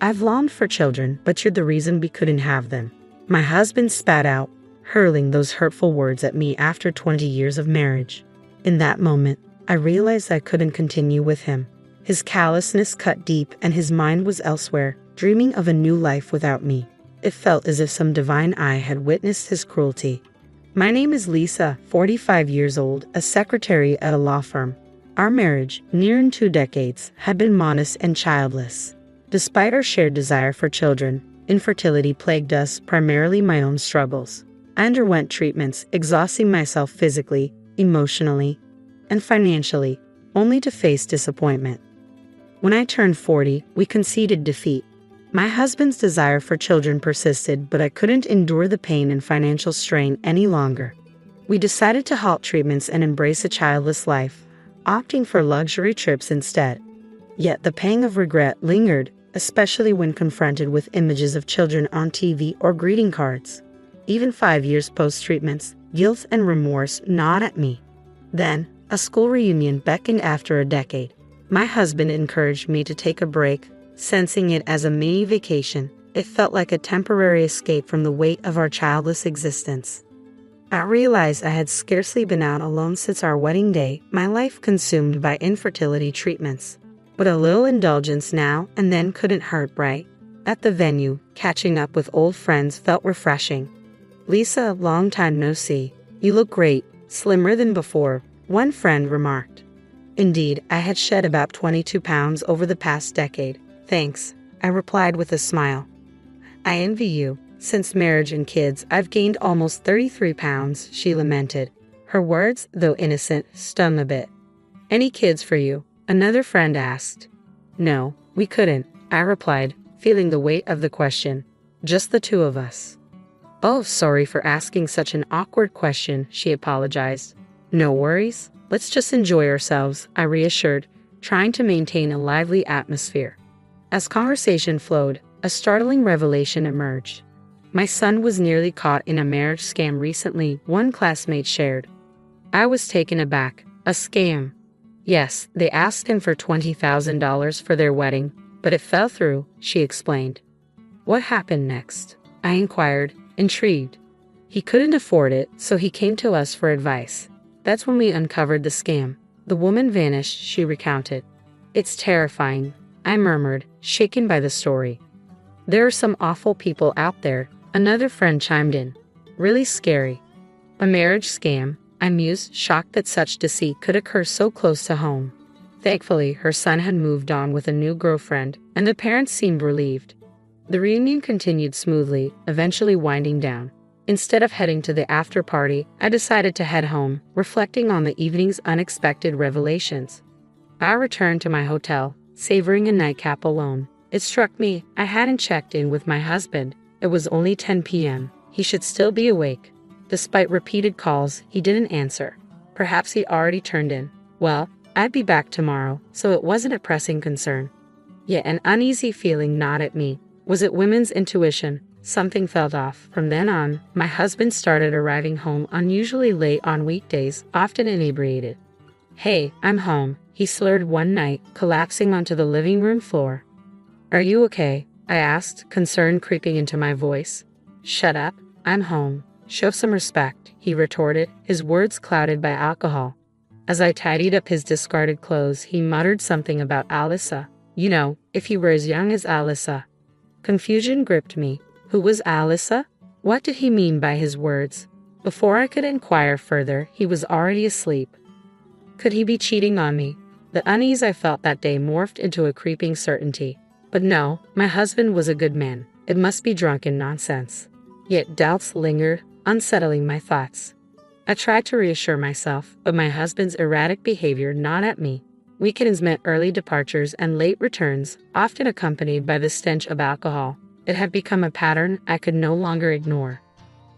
I've longed for children, but you're the reason we couldn't have them." My husband spat out, hurling those hurtful words at me after 20 years of marriage. In that moment, I realized I couldn't continue with him. His callousness cut deep and his mind was elsewhere, dreaming of a new life without me. It felt as if some divine eye had witnessed his cruelty. My name is Lisa, 45 years old, a secretary at a law firm. Our marriage, nearing 2 decades, had been modest and childless. Despite our shared desire for children, infertility plagued us, primarily my own struggles. I underwent treatments, exhausting myself physically, emotionally, and financially, only to face disappointment. When I turned 40, we conceded defeat. My husband's desire for children persisted, but I couldn't endure the pain and financial strain any longer. We decided to halt treatments and embrace a childless life, opting for luxury trips instead. Yet the pang of regret lingered, especially when confronted with images of children on TV or greeting cards. Even 5 years post-treatments, guilt and remorse gnawed at me. Then, a school reunion beckoned after a decade. My husband encouraged me to take a break, sensing it as a mini vacation. It felt like a temporary escape from the weight of our childless existence. I realized I had scarcely been out alone since our wedding day, my life consumed by infertility treatments. But a little indulgence now and then couldn't hurt, right? At the venue, catching up with old friends felt refreshing. "Lisa, long time no see. You look great, slimmer than before," one friend remarked. Indeed, I had shed about 22 pounds over the past decade. "Thanks," I replied with a smile. "I envy you. Since marriage and kids, I've gained almost 33 pounds, she lamented. Her words, though innocent, stung a bit. "Any kids for you?" another friend asked. "No, we couldn't," I replied, feeling the weight of the question. "Just the 2 of us." "Oh, sorry for asking such an awkward question," she apologized. "No worries. Let's just enjoy ourselves," I reassured, trying to maintain a lively atmosphere. As conversation flowed, a startling revelation emerged. My son was nearly caught in a marriage scam recently, one classmate shared. I was taken aback. A scam? Yes, they asked him for $20,000 for their wedding, but it fell through, she explained. "What happened next?" I inquired, intrigued. "He couldn't afford it, so he came to us for advice. That's when we uncovered the scam. The woman vanished," she recounted. "It's terrifying," I murmured, shaken by the story. "There are some awful people out there," another friend chimed in. "Really scary." "A marriage scam," I mused, shocked that such deceit could occur so close to home. Thankfully, her son had moved on with a new girlfriend, and the parents seemed relieved. The reunion continued smoothly, eventually winding down. Instead of heading to the after-party, I decided to head home, reflecting on the evening's unexpected revelations. I returned to my hotel, savoring a nightcap alone. It struck me I hadn't checked in with my husband. It was only 10 p.m. He should still be awake. Despite repeated calls, he didn't answer. Perhaps he already turned in. Well, I'd be back tomorrow, so it wasn't a pressing concern. Yet an uneasy feeling gnawed at me. Was it women's intuition? Something felt off. From then on, my husband started arriving home unusually late on weekdays, often inebriated. "Hey, I'm home," he slurred one night, collapsing onto the living room floor. "Are you okay?" I asked, concern creeping into my voice. "Shut up. I'm home. Show some respect," he retorted, his words clouded by alcohol. As I tidied up his discarded clothes, he muttered something about Alyssa. You know, if you were as young as Alyssa. Confusion gripped me. Who was Alyssa? What did he mean by his words? Before I could inquire further, he was already asleep. Could he be cheating on me? The unease I felt that day morphed into a creeping certainty. But no, my husband was a good man. It must be drunken nonsense. Yet doubts lingered, unsettling my thoughts. I tried to reassure myself, but my husband's erratic behavior gnawed at me. Weekends meant early departures and late returns, often accompanied by the stench of alcohol. It had become a pattern I could no longer ignore.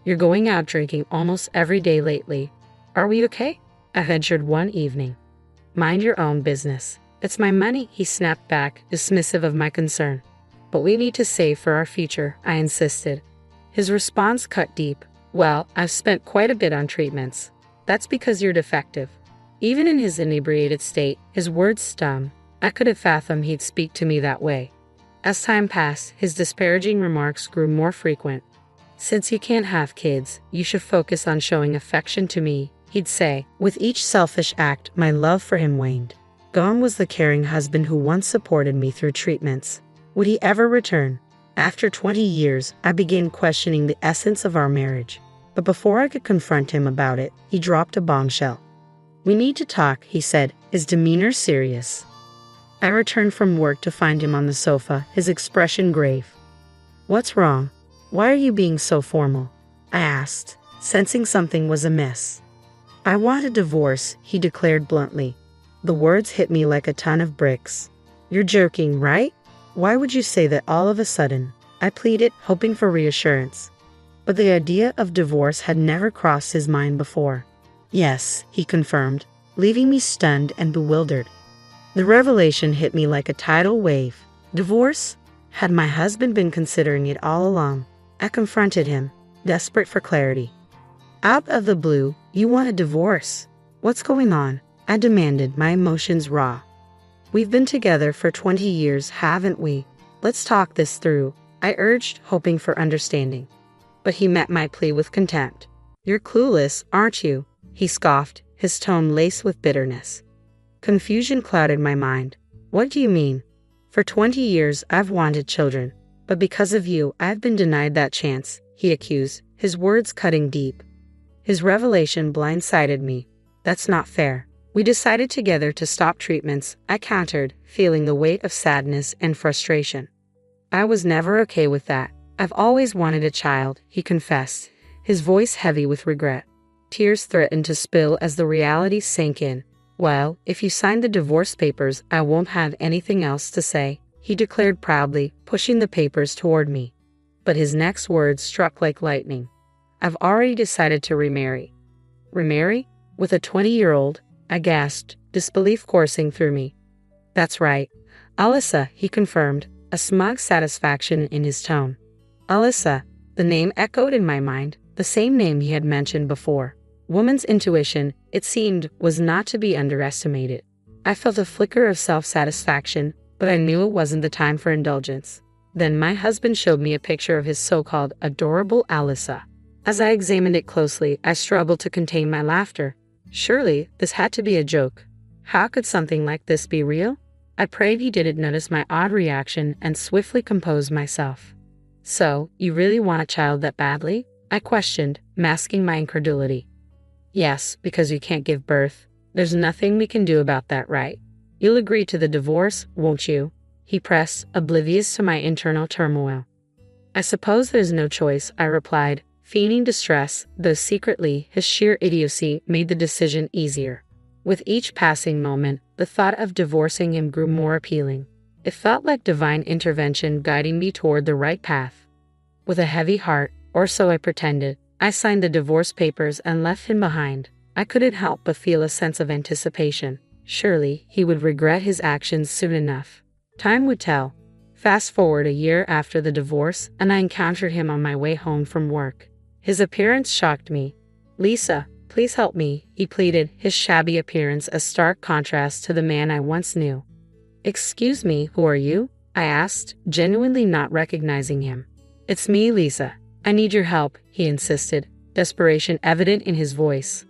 "You're going out drinking almost every day lately. Are we okay?" I ventured one evening. "Mind your own business. It's my money," he snapped back, dismissive of my concern. "But we need to save for our future," I insisted. His response cut deep. "Well, I've spent quite a bit on treatments." "That's because you're defective." Even in his inebriated state, his words stung. I could have fathomed he'd speak to me that way. As time passed, his disparaging remarks grew more frequent. "Since you can't have kids, you should focus on showing affection to me," he'd say. With each selfish act, my love for him waned. Gone was the caring husband who once supported me through treatments. Would he ever return? After 20 years, I began questioning the essence of our marriage. But before I could confront him about it, he dropped a bombshell. "We need to talk," he said, his demeanor serious. I returned from work to find him on the sofa, his expression grave. "What's wrong? Why are you being so formal?" I asked, sensing something was amiss. "I want a divorce," he declared bluntly. The words hit me like a ton of bricks. "You're joking, right? Why would you say that all of a sudden?" I pleaded, hoping for reassurance. But the idea of divorce had never crossed his mind before. "Yes," he confirmed, leaving me stunned and bewildered. The revelation hit me like a tidal wave. Divorce? Had my husband been considering it all along? I confronted him, desperate for clarity. "Out of the blue, you want a divorce? What's going on?" I demanded, my emotions raw. "We've been together for 20 years, haven't we? Let's talk this through," I urged, hoping for understanding. But he met my plea with contempt. "You're clueless, aren't you?" he scoffed, his tone laced with bitterness. Confusion clouded my mind. "What do you mean? For 20 years I've wanted children, but because of you I've been denied that chance," he accused, his words cutting deep. His revelation blindsided me. "That's not fair. We decided together to stop treatments," I countered, feeling the weight of sadness and frustration. "I was never okay with that. I've always wanted a child," he confessed, his voice heavy with regret. Tears threatened to spill as the reality sank in. "Well, if you sign the divorce papers, I won't have anything else to say," he declared proudly, pushing the papers toward me. But his next words struck like lightning. "I've already decided to remarry." "Remarry? With a 20-year-old? I gasped, disbelief coursing through me. "That's right. Alyssa," he confirmed, a smug satisfaction in his tone. Alyssa, the name echoed in my mind, the same name he had mentioned before. Woman's intuition, it seemed, was not to be underestimated. I felt a flicker of self-satisfaction, but I knew it wasn't the time for indulgence. Then my husband showed me a picture of his so-called adorable Alyssa. As I examined it closely, I struggled to contain my laughter. Surely, this had to be a joke. How could something like this be real? I prayed he didn't notice my odd reaction and swiftly composed myself. "So, you really want a child that badly?" I questioned, masking my incredulity. "Yes, because you can't give birth. There's nothing we can do about that, right? You'll agree to the divorce, won't you?" he pressed, oblivious to my internal turmoil. "I suppose there's no choice," I replied, feigning distress, though secretly his sheer idiocy made the decision easier. With each passing moment, the thought of divorcing him grew more appealing. It felt like divine intervention guiding me toward the right path. With a heavy heart, or so I pretended, I signed the divorce papers and left him behind. I couldn't help but feel a sense of anticipation. Surely, he would regret his actions soon enough. Time would tell. Fast forward a year after the divorce, and I encountered him on my way home from work. His appearance shocked me. "Lisa, please help me," he pleaded, his shabby appearance a stark contrast to the man I once knew. "Excuse me, who are you?" I asked, genuinely not recognizing him. "It's me, Lisa. I need your help," he insisted, desperation evident in his voice.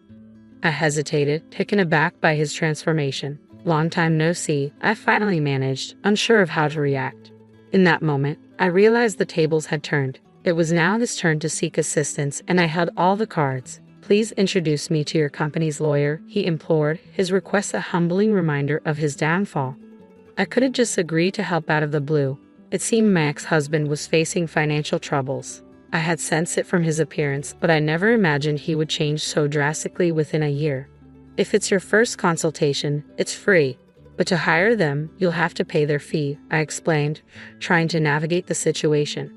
I hesitated, taken aback by his transformation. "Long time no see," I finally managed, unsure of how to react. In that moment, I realized the tables had turned. It was now his turn to seek assistance, and I held all the cards. "Please introduce me to your company's lawyer," he implored, his request a humbling reminder of his downfall. I couldn't just agree to help out of the blue. It seemed my ex-husband was facing financial troubles. I had sensed it from his appearance, but I never imagined he would change so drastically within a year. "If it's your first consultation, it's free, but to hire them, you'll have to pay their fee," I explained, trying to navigate the situation.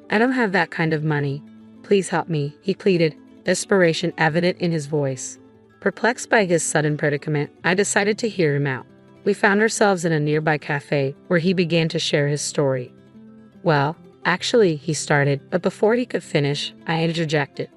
"I don't have that kind of money. Please help me," he pleaded, desperation evident in his voice. Perplexed by his sudden predicament, I decided to hear him out. We found ourselves in a nearby cafe where he began to share his story. "Well, actually," he started, but before he could finish, I interjected.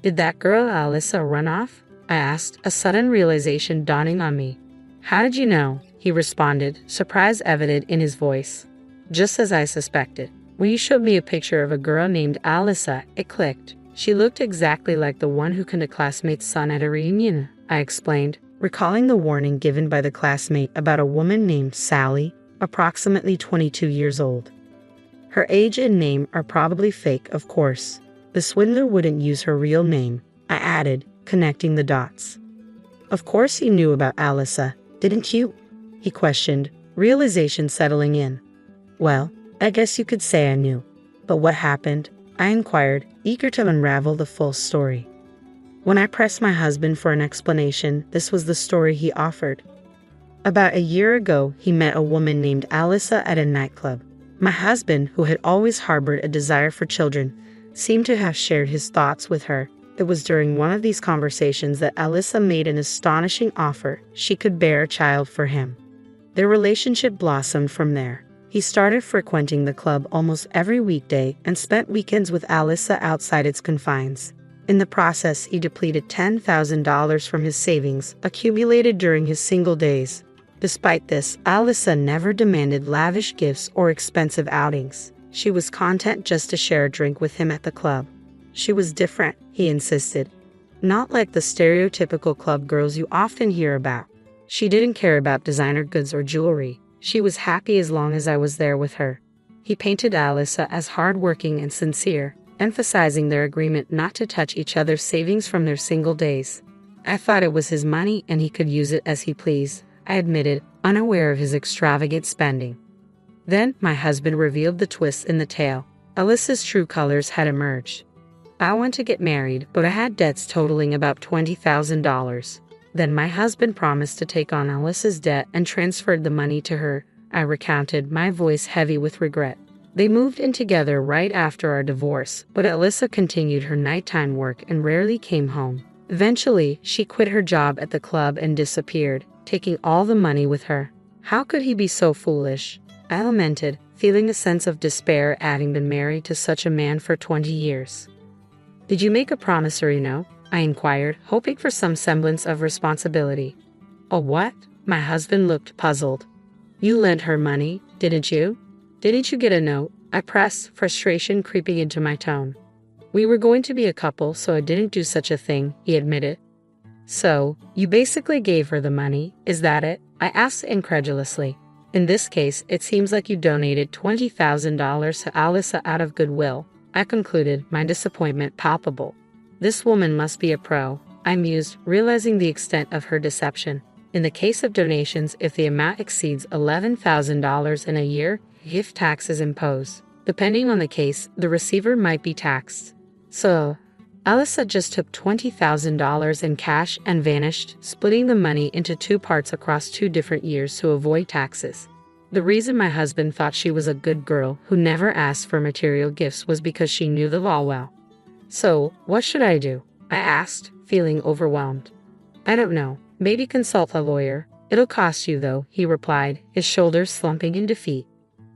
"Did that girl Alyssa run off?" I asked, a sudden realization dawning on me. "How did you know?" he responded, surprise evident in his voice. Just as I suspected. When you showed me a picture of a girl named Alyssa, it clicked. She looked exactly like the one who killed a classmate's son at a reunion, I explained, recalling the warning given by the classmate about a woman named Sally, approximately 22 years old. Her age and name are probably fake, of course. The swindler wouldn't use her real name, I added, connecting the dots. Of course you knew about Alyssa, didn't you? He questioned, realization settling in. Well, I guess you could say I knew. But what happened? I inquired, eager to unravel the full story. When I pressed my husband for an explanation, this was the story he offered. About a year ago, he met a woman named Alyssa at a nightclub. My husband, who had always harbored a desire for children, seemed to have shared his thoughts with her. It was during one of these conversations that Alyssa made an astonishing offer. She could bear a child for him. Their relationship blossomed from there. He started frequenting the club almost every weekday and spent weekends with Alyssa outside its confines. In the process, he depleted $10,000 from his savings, accumulated during his single days. Despite this, Alyssa never demanded lavish gifts or expensive outings. She was content just to share a drink with him at the club. She was different, he insisted. Not like the stereotypical club girls you often hear about. She didn't care about designer goods or jewelry. She was happy as long as I was there with her. He painted Alyssa as hardworking and sincere, emphasizing their agreement not to touch each other's savings from their single days. I thought it was his money and he could use it as he pleased, I admitted, unaware of his extravagant spending. Then my husband revealed the twist in the tale. Alyssa's true colors had emerged. I want to get married, but I had debts totaling about $20,000. Then my husband promised to take on Alyssa's debt and transferred the money to her, I recounted, my voice heavy with regret. They moved in together right after our divorce, but Alyssa continued her nighttime work and rarely came home. Eventually, she quit her job at the club and disappeared, taking all the money with her. How could he be so foolish? I lamented, feeling a sense of despair at having been married to such a man for 20 years. Did you make a promissory note? I inquired, hoping for some semblance of responsibility. A what? My husband looked puzzled. You lent her money, didn't you? Didn't you get a note? I pressed, frustration creeping into my tone. We were going to be a couple, so I didn't do such a thing, he admitted. So, you basically gave her the money, is that it? I asked incredulously. In this case, it seems like you donated $20,000 to Alyssa out of goodwill, I concluded, my disappointment palpable. This woman must be a pro, I mused, realizing the extent of her deception. In the case of donations, if the amount exceeds $11,000 in a year, gift tax is imposed. Depending on the case, the receiver might be taxed. So, Alyssa just took $20,000 in cash and vanished, splitting the money into two parts across 2 different years to avoid taxes. The reason my husband thought she was a good girl who never asked for material gifts was because she knew the law well. So, what should I do? I asked, feeling overwhelmed. I don't know. Maybe consult a lawyer. It'll cost you, though, he replied, his shoulders slumping in defeat.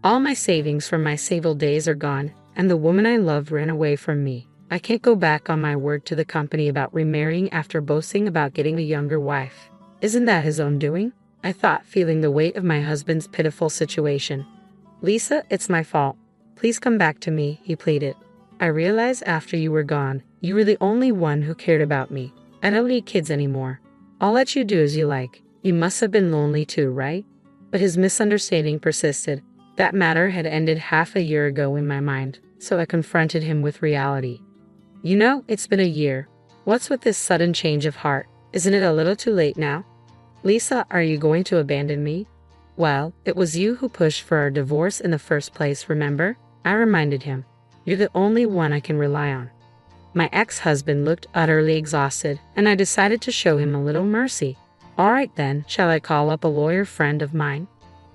All my savings from my single days are gone, and the woman I loved ran away from me. I can't go back on my word to the company about remarrying after boasting about getting a younger wife. Isn't that his own doing? I thought, feeling the weight of my husband's pitiful situation. Lisa, it's my fault. Please come back to me, he pleaded. I realized after you were gone, you were the only one who cared about me. I don't need kids anymore. I'll let you do as you like. You must have been lonely too, right? But his misunderstanding persisted. That matter had ended half a year ago in my mind, so I confronted him with reality. You know, it's been a year. What's with this sudden change of heart? Isn't it a little too late now? Lisa, are you going to abandon me? Well, it was you who pushed for our divorce in the first place, remember? I reminded him. You're the only one I can rely on. My ex-husband looked utterly exhausted, and I decided to show him a little mercy. All right then, shall I call up a lawyer friend of mine?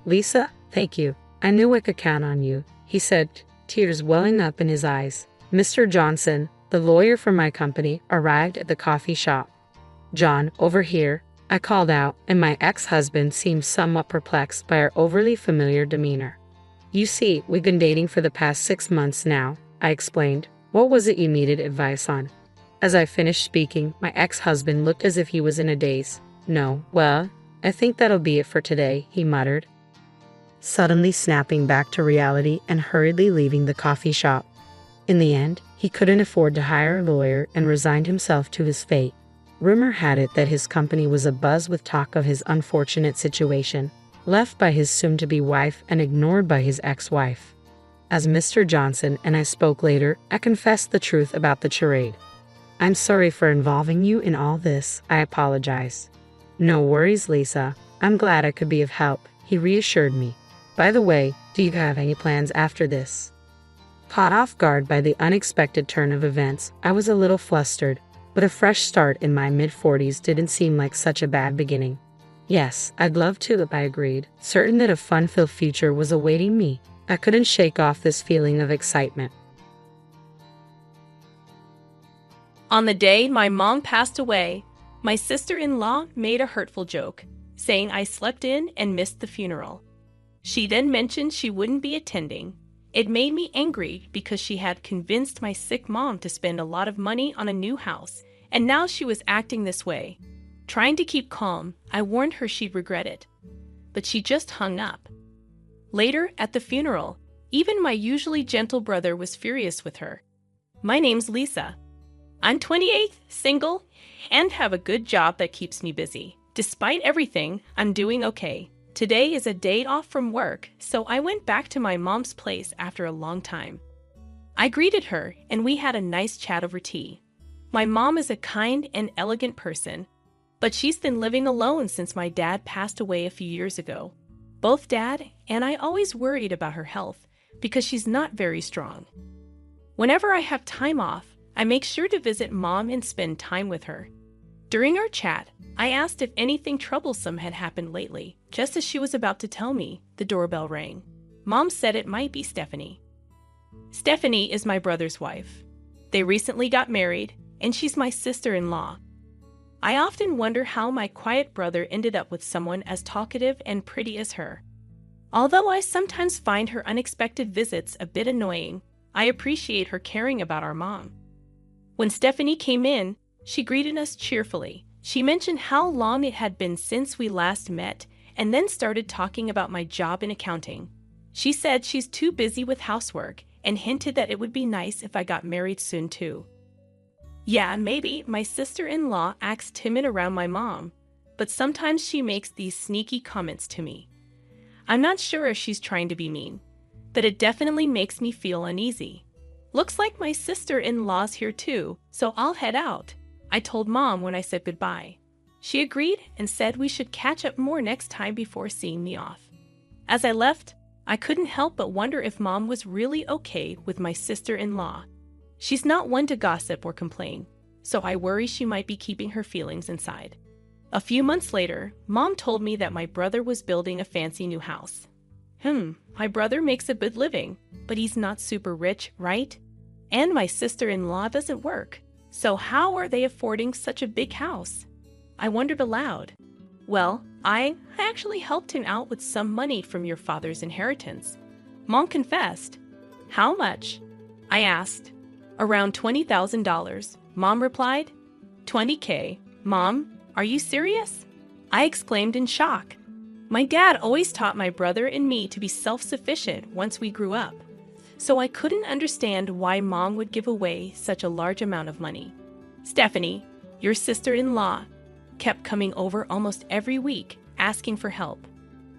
Lisa, thank you. I knew I could count on you, he said, tears welling up in his eyes. Mr. Johnson, the lawyer from my company, arrived at the coffee shop. John, over here, I called out, and my ex-husband seemed somewhat perplexed by our overly familiar demeanor. You see, we've been dating for the past 6 months now, I explained. What was it you needed advice on? As I finished speaking, my ex-husband looked as if he was in a daze. No, well, I think that'll be it for today, he muttered. suddenly snapping back to reality and hurriedly leaving the coffee shop. In the end, he couldn't afford to hire a lawyer and resigned himself to his fate. Rumor had it that his company was abuzz with talk of his unfortunate situation, left by his soon-to-be wife and ignored by his ex-wife. As Mr. Johnson and I spoke later, I confessed the truth about the charade. "I'm sorry for involving you in all this, I apologize." "No worries, Lisa. I'm glad I could be of help," he reassured me. "By the way, do you have any plans after this?" Caught off guard by the unexpected turn of events, I was a little flustered, but a fresh start in my mid-40s didn't seem like such a bad beginning. "Yes, I'd love to," I agreed, certain that a fun-filled future was awaiting me. I couldn't shake off this feeling of excitement. On the day my mom passed away, my sister-in-law made a hurtful joke, saying I slept in and missed the funeral. She then mentioned she wouldn't be attending. It made me angry because she had convinced my sick mom to spend a lot of money on a new house, and now she was acting this way. Trying to keep calm, I warned her she'd regret it, but she just hung up. Later, at the funeral, even my usually gentle brother was furious with her. "My name's Lisa. I'm 28, single, and have a good job that keeps me busy. Despite everything, I'm doing okay. Today is a day off from work, so I went back to my mom's place after a long time." I greeted her, and we had a nice chat over tea. My mom is a kind and elegant person, but she's been living alone since my dad passed away a few years ago. Both Dad and I always worried about her health because she's not very strong. Whenever I have time off, I make sure to visit Mom and spend time with her. During our chat, I asked if anything troublesome had happened lately. Just as she was about to tell me, the doorbell rang. Mom said it might be Stephanie. Stephanie is my brother's wife. They recently got married, and she's my sister-in-law. I often wonder how my quiet brother ended up with someone as talkative and pretty as her. Although I sometimes find her unexpected visits a bit annoying, I appreciate her caring about our mom. When Stephanie came in, she greeted us cheerfully. She mentioned how long it had been since we last met, and then started talking about my job in accounting. She said she's too busy with housework and hinted that it would be nice if I got married soon too. Yeah, maybe my sister-in-law acts timid around my mom, but sometimes she makes these sneaky comments to me. I'm not sure if she's trying to be mean, but it definitely makes me feel uneasy. Looks like my sister-in-law's here too, so I'll head out, I told Mom when I said goodbye. She agreed and said we should catch up more next time before seeing me off. As I left, I couldn't help but wonder if Mom was really okay with my sister-in-law. She's not one to gossip or complain, so I worry she might be keeping her feelings inside. A few months later, Mom told me that my brother was building a fancy new house. My brother makes a good living, but he's not super rich, right? And my sister-in-law doesn't work, so how are they affording such a big house? I wondered aloud. Well, I actually helped him out with some money from your father's inheritance. Mom confessed. How much? I asked. Around $20,000, Mom replied. $20K? Mom, are you serious? I exclaimed in shock. My dad always taught my brother and me to be self-sufficient once we grew up, so I couldn't understand why Mom would give away such a large amount of money. Stephanie, your sister-in-law, kept coming over almost every week asking for help.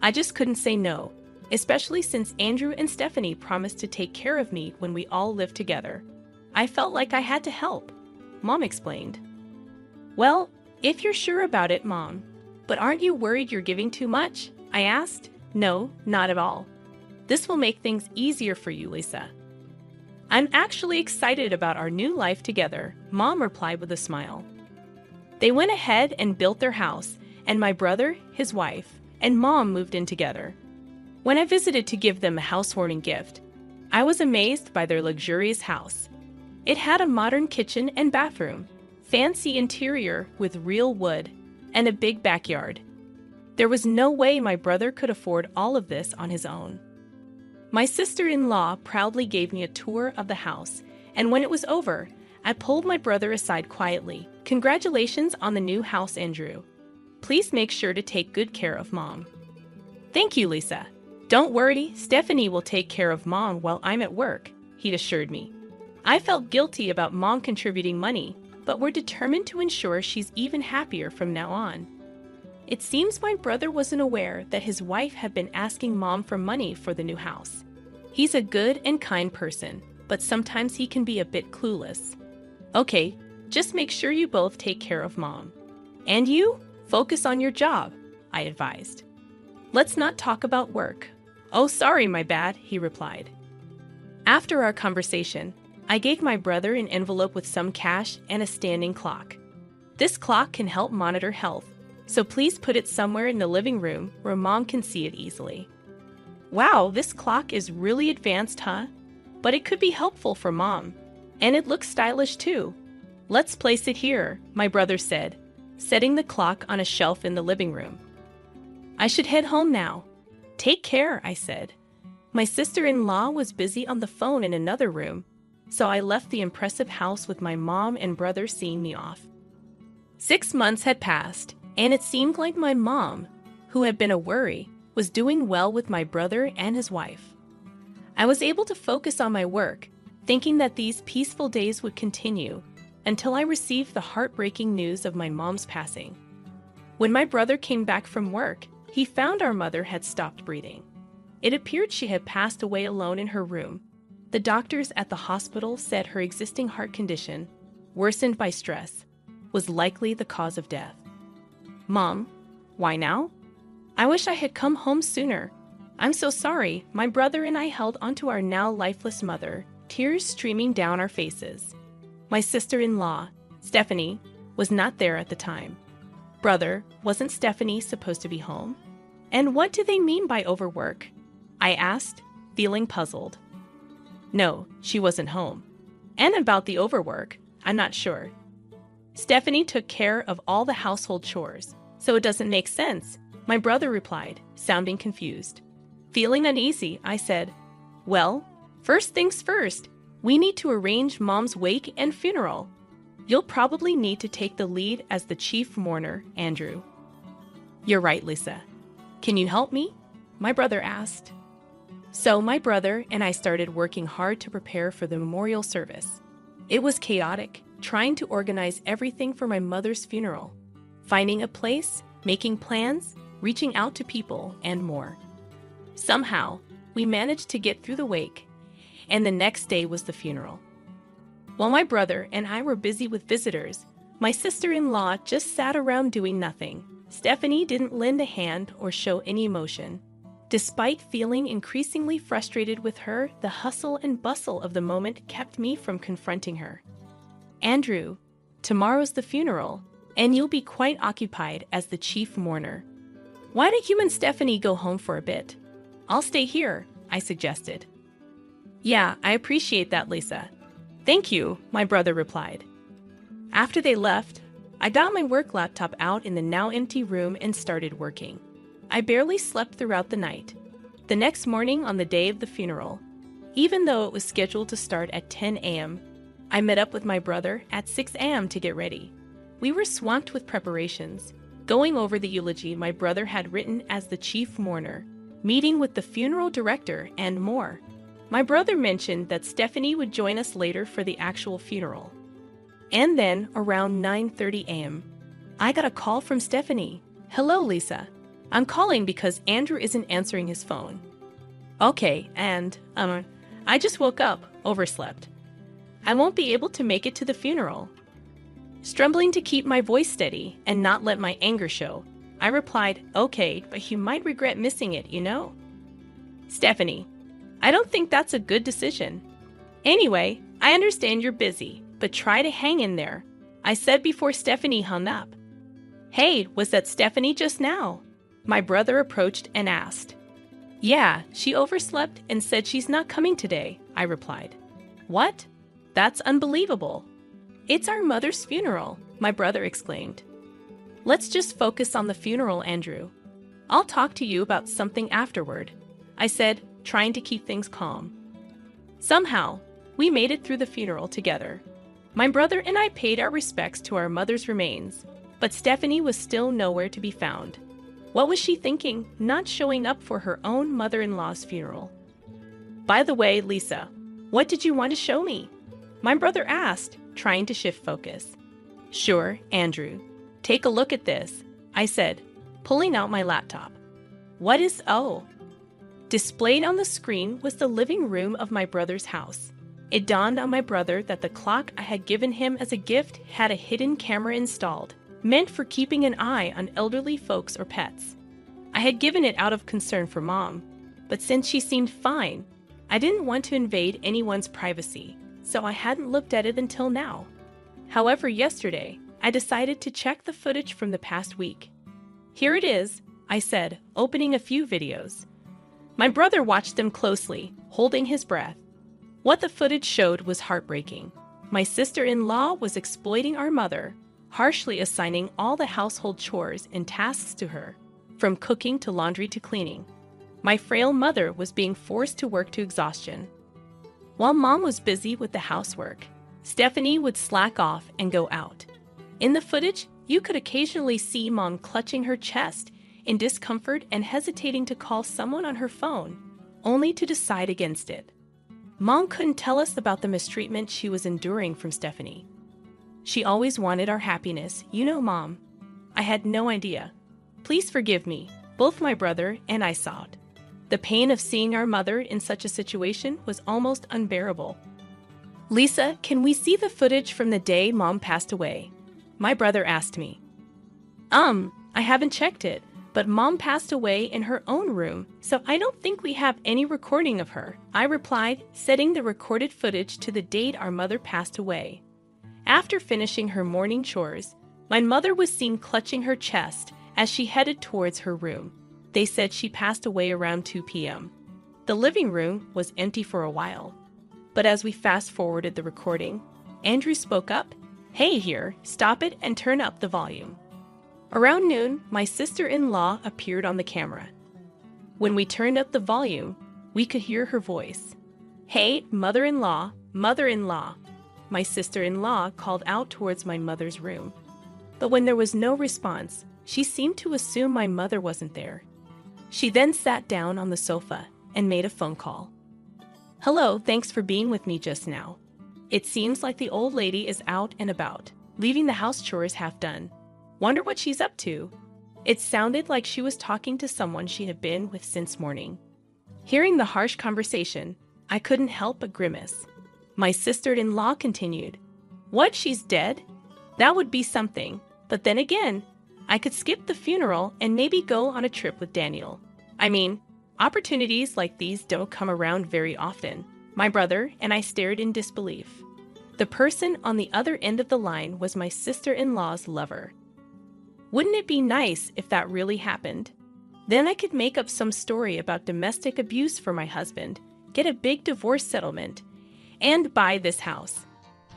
I just couldn't say no, especially since Andrew and Stephanie promised to take care of me when we all lived together. I felt like I had to help, Mom explained. Well, if you're sure about it, Mom, but aren't you worried you're giving too much? I asked. No, not at all. This will make things easier for you, Lisa. I'm actually excited about our new life together, Mom replied with a smile. They went ahead and built their house, and my brother, his wife, and Mom moved in together. When I visited to give them a housewarming gift, I was amazed by their luxurious house. It had a modern kitchen and bathroom, fancy interior with real wood, and a big backyard. There was no way my brother could afford all of this on his own. My sister-in-law proudly gave me a tour of the house, and when it was over, I pulled my brother aside quietly. Congratulations on the new house, Andrew. Please make sure to take good care of Mom. Thank you, Lisa. "Don't worry, Stephanie will take care of Mom while I'm at work," he assured me. I felt guilty about Mom contributing money, but we're determined to ensure she's even happier from now on. It seems my brother wasn't aware that his wife had been asking Mom for money for the new house. He's a good and kind person, but sometimes he can be a bit clueless. "Okay, just make sure you both take care of Mom. And you, focus on your job," I advised. "Let's not talk about work." "Oh, sorry, my bad," he replied. After our conversation, I gave my brother an envelope with some cash and a standing clock. "This clock can help monitor health, so please put it somewhere in the living room where Mom can see it easily." "Wow, this clock is really advanced, huh? But it could be helpful for Mom. And it looks stylish too. Let's place it here," my brother said, setting the clock on a shelf in the living room. "I should head home now." "Take care," I said. My sister-in-law was busy on the phone in another room, so I left the impressive house with my mom and brother seeing me off. 6 months had passed, and it seemed like my mom, who had been a worry, was doing well with my brother and his wife. I was able to focus on my work, thinking that these peaceful days would continue until I received the heartbreaking news of my mom's passing. When my brother came back from work, he found our mother had stopped breathing. It appeared she had passed away alone in her room. The doctors at the hospital said her existing heart condition, worsened by stress, was likely the cause of death. "Mom, why now? I wish I had come home sooner. I'm so sorry." My brother and I held onto our now lifeless mother, tears streaming down our faces. My sister-in-law, Stephanie, was not there at the time. "Brother, wasn't Stephanie supposed to be home? And what do they mean by overwork?" I asked, feeling puzzled. "No, she wasn't home. And about the overwork, I'm not sure. Stephanie took care of all the household chores, so it doesn't make sense," my brother replied, sounding confused. Feeling uneasy, I said, "Well, first things first, we need to arrange Mom's wake and funeral. You'll probably need to take the lead as the chief mourner, Andrew." "You're right, Lisa. Can you help me?" my brother asked. So my brother and I started working hard to prepare for the memorial service. It was chaotic, trying to organize everything for my mother's funeral, finding a place, making plans, reaching out to people, and more. Somehow, we managed to get through the wake, and the next day was the funeral. While my brother and I were busy with visitors, my sister-in-law just sat around doing nothing. Stephanie didn't lend a hand or show any emotion. Despite feeling increasingly frustrated with her, the hustle and bustle of the moment kept me from confronting her. "Andrew, tomorrow's the funeral, and you'll be quite occupied as the chief mourner. Why don't you and Stephanie go home for a bit? I'll stay here," I suggested. "Yeah, I appreciate that, Lisa. Thank you," my brother replied. After they left, I got my work laptop out in the now empty room and started working. I barely slept throughout the night. The next morning on the day of the funeral, even though it was scheduled to start at 10 a.m., I met up with my brother at 6 a.m. to get ready. We were swamped with preparations, going over the eulogy my brother had written as the chief mourner, meeting with the funeral director, and more. My brother mentioned that Stephanie would join us later for the actual funeral. And then, around 9:30 a.m., I got a call from Stephanie. "Hello, Lisa. I'm calling because Andrew isn't answering his phone." "Okay, and, I just woke up, overslept. I won't be able to make it to the funeral." Struggling to keep my voice steady and not let my anger show, I replied, "Okay, but you might regret missing it, you know." "Stephanie, I don't think that's a good decision. Anyway, I understand you're busy, but try to hang in there," I said before Stephanie hung up. "Hey, was that Stephanie just now?" my brother approached and asked. "Yeah, she overslept and said she's not coming today," I replied. "What? That's unbelievable." "It's our mother's funeral," my brother exclaimed. "Let's just focus on the funeral, Andrew. I'll talk to you about something afterward," I said, trying to keep things calm. Somehow, we made it through the funeral together. My brother and I paid our respects to our mother's remains, but Stephanie was still nowhere to be found. What was she thinking, not showing up for her own mother-in-law's funeral? By the way, Lisa, what did you want to show me? My brother asked, trying to shift focus. Sure, Andrew. Take a look at this, I said, pulling out my laptop. What is Displayed on the screen was the living room of my brother's house. It dawned on my brother that the clock I had given him as a gift had a hidden camera installed, meant for keeping an eye on elderly folks or pets. I had given it out of concern for Mom, but since she seemed fine, I didn't want to invade anyone's privacy, so I hadn't looked at it until now. However, yesterday, I decided to check the footage from the past week. Here it is, I said, opening a few videos. My brother watched them closely, holding his breath. What the footage showed was heartbreaking. My sister-in-law was exploiting our mother, harshly assigning all the household chores and tasks to her, from cooking to laundry to cleaning. My frail mother was being forced to work to exhaustion. While Mom was busy with the housework, Stephanie would slack off and go out. In the footage, you could occasionally see Mom clutching her chest in discomfort and hesitating to call someone on her phone, only to decide against it. Mom couldn't tell us about the mistreatment she was enduring from Stephanie. She always wanted our happiness, you know, Mom. I had no idea. Please forgive me. Both my brother and I saw it. The pain of seeing our mother in such a situation was almost unbearable. Lisa, can we see the footage from the day Mom passed away? My brother asked me. I haven't checked it, but Mom passed away in her own room, so I don't think we have any recording of her, I replied, setting the recorded footage to the date our mother passed away. After finishing her morning chores, my mother was seen clutching her chest as she headed towards her room. They said she passed away around 2 p.m. The living room was empty for a while. But as we fast-forwarded the recording, Andrew spoke up. Hey here, stop it and turn up the volume. Around noon, my sister-in-law appeared on the camera. When we turned up the volume, we could hear her voice. Hey, mother-in-law, mother-in-law. My sister-in-law called out towards my mother's room. But when there was no response, she seemed to assume my mother wasn't there. She then sat down on the sofa and made a phone call. Hello, thanks for being with me just now. It seems like the old lady is out and about, leaving the house chores half done. Wonder what she's up to. It sounded like she was talking to someone she had been with since morning. Hearing the harsh conversation, I couldn't help but grimace. My sister-in-law continued. What, she's dead? That would be something. But then again, I could skip the funeral and maybe go on a trip with Daniel. I mean, opportunities like these don't come around very often. My brother and I stared in disbelief. The person on the other end of the line was my sister-in-law's lover. Wouldn't it be nice if that really happened? Then I could make up some story about domestic abuse for my husband, get a big divorce settlement, and buy this house.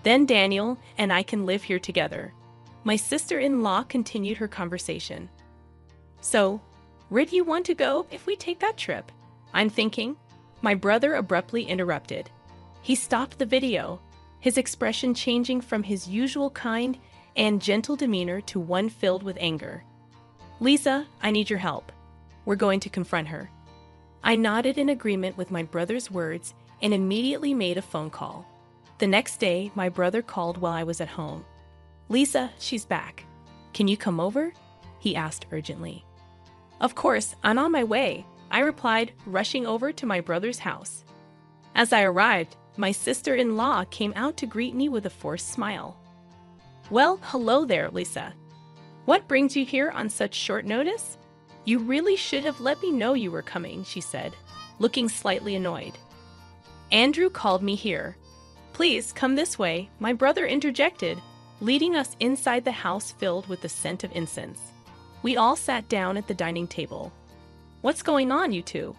Then Daniel and I can live here together. My sister-in-law continued her conversation. So, where do you want to go if we take that trip? I'm thinking. My brother abruptly interrupted. He stopped the video, his expression changing from his usual kind and gentle demeanor to one filled with anger. Lisa, I need your help. We're going to confront her. I nodded in agreement with my brother's words and immediately made a phone call. The next day, my brother called while I was at home. Lisa, she's back. Can you come over? He asked urgently. Of course, I'm on my way, I replied, rushing over to my brother's house. As I arrived, my sister-in-law came out to greet me with a forced smile. Well, hello there, Lisa. What brings you here on such short notice? You really should have let me know you were coming, she said, looking slightly annoyed. Andrew called me here. Please come this way, my brother interjected, leading us inside the house filled with the scent of incense. We all sat down at the dining table. What's going on, you two?